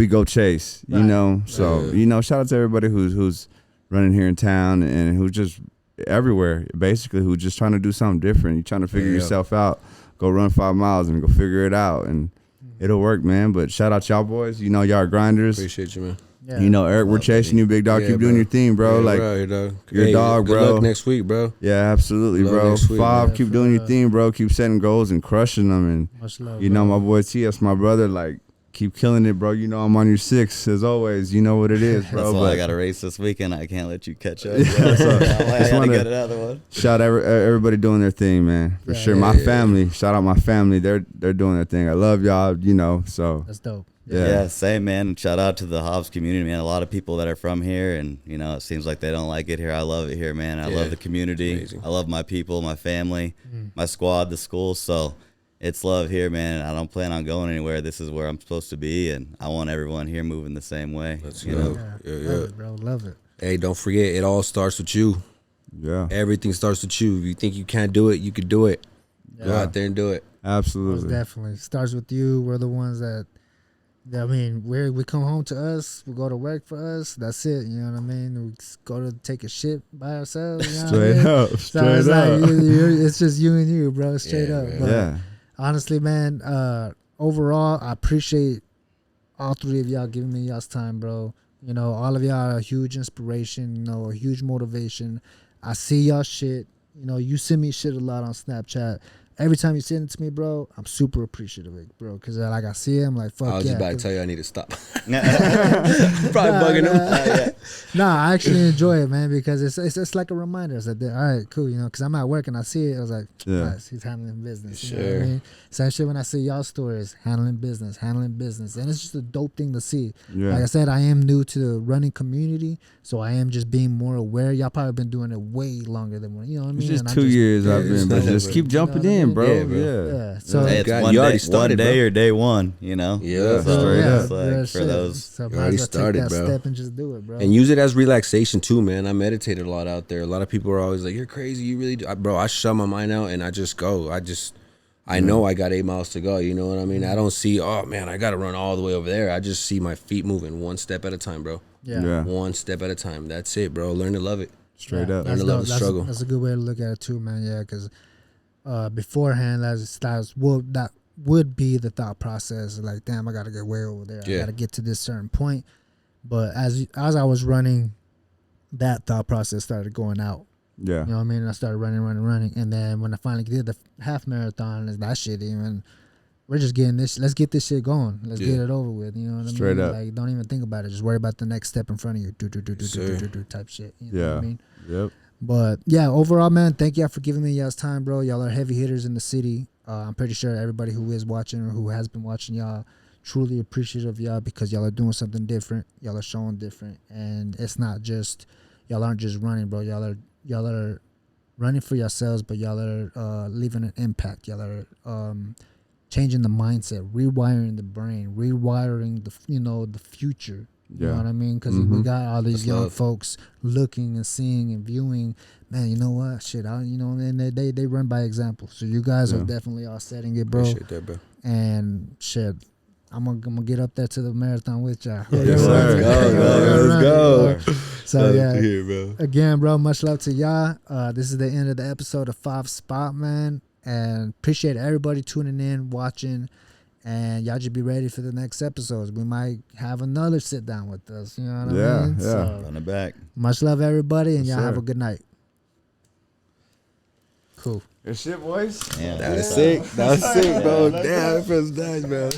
go chase. You know? So, you know, shout out to everybody who's running here in town and who's just everywhere, basically, who's just trying to do something different. You're trying to figure yourself out. Go run 5 miles and go figure it out. And it'll work, man. But shout out y'all boys. You know, y'all are grinders. Appreciate you, man. Yeah. You know, Eric, we're chasing you, big dog. Keep doing your thing, bro. Like, you're a dog, bro. Good luck next week, bro. Yeah, absolutely, bro. Five, keep doing your thing, bro. Keep setting goals and crushing them. And much love, you know, my boy TS, my brother, like, keep killing it, bro. You know, I'm on your 6 as always. You know what it is, bro. That's why I got a race this weekend. I can't let you catch up. So I got to get another one. Shout out everybody doing their thing, man. For sure. My family. Shout out my family. They're doing their thing. I love y'all. You know, so that's dope. Yeah, same, man. Shout out to the Hobbs community, man. A lot of people that are from here, and you know, it seems like they don't like it here. I love it here, man. I love the community. I love my people, my family, my squad, the school. So it's love here, man. I don't plan on going anywhere. This is where I'm supposed to be, and I want everyone here moving the same way. Let's Love go. it, bro. Love it. Hey, don't forget, it all starts with you. Yeah. Everything starts with you. If you think you can't do it, you can do it. Go out there and do it. Absolutely. Most definitely. Starts with you. We're the ones that, I mean, we come home to us, we go to work for us, that's it, you know what I mean? We go to take a shit by ourselves, you know Straight up. So it's like, it's just you and you, bro, straight up. Man. But honestly, man, overall, I appreciate all three of y'all giving me y'all's time, bro. You know, all of y'all are a huge inspiration, you know, a huge motivation. I see y'all shit. You know, you send me shit a lot on Snapchat. every time you send it to me, bro, I'm super appreciative of it, bro. Because like I see it, I'm like, fuck yeah. I was just about to tell you I need to stop. Probably Nah, bugging him. Nah, I actually enjoy it, man, because it's like a reminder. It's like, all right, cool, you know, because I'm at work and I see it. I was like, nice, he's handling business. You know what I mean? Same shit when I see y'all stories, handling business, and it's just a dope thing to see. Yeah. Like I said, I am new to the running community, so I am just being more aware. Y'all probably been doing it way longer than you know what I mean. It's just And 2 years I've been, but just keep jumping in, bro. Yeah, bro. Yeah. So Hey, it's God, one you day, already started, one day bro. or day one, you know. Yeah. So Straight it's up. like real for shit. those. So You might already as well started, take that bro. step and just do it, bro. And use it as relaxation too, man. I meditated a lot out there. A lot of people are always like, "You're crazy. You really do." Bro, I shut my mind out and I just go. I know I got 8 miles to go. You know what I mean? I don't see, oh man, I got to run all the way over there. I just see my feet moving one step at a time, bro. Yeah. One step at a time. That's it, bro. Learn to love it. Straight up. Learn to love the struggle. That's a good way to look at it too, man. Yeah, because beforehand, that would be the thought process. Like, damn, I got to get way over there. I got to get to this certain point. But as I was running, that thought process started going out. Yeah. You know what I mean? And I started running. And then when I finally did the half marathon, is that shit even, we're just getting this, let's get this shit going. Let's get it over with. You know what I mean? Straight up. Like, don't even think about it. Just worry about the next step in front of you. Do type shit. You know what I mean? Yep. But yeah, overall, man, thank y'all for giving me y'all's time, bro. Y'all are heavy hitters in the city. I'm pretty sure everybody who is watching or who has been watching y'all, truly appreciative of y'all because y'all are doing something different. Y'all are showing different. And it's not just, y'all aren't just running, bro. Y'all are running for yourselves, but y'all are leaving an impact. Y'all are changing the mindset, rewiring the brain, rewiring the future. You know what I mean? Because we got all these young folks looking and seeing and viewing. Man, you know what? Shit, and they run by example. So you guys are definitely all setting it, bro. Appreciate that, bro. And shit, I'm gonna get up there to the marathon with y'all. Yes, sir. Let's go. So yeah, here, bro. again, bro, much love to y'all. This is the end of the episode of 5 Spot, man. And appreciate everybody tuning in, watching. And y'all just be ready for the next episodes. We might have another sit down with us. You know what I mean? Yeah. So, Run it back. much love, everybody, and y'all sir. have a good night. Cool. Good shit, boys. Yeah, That's sick. That's sick, bro. Damn, that feels nice, bro.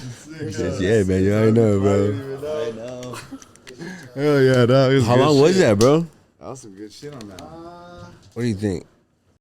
Yeah, man. You already know, bro. I know. Hell yeah, that was How good long was shit. that, bro? That was some good shit on that one. What do you think?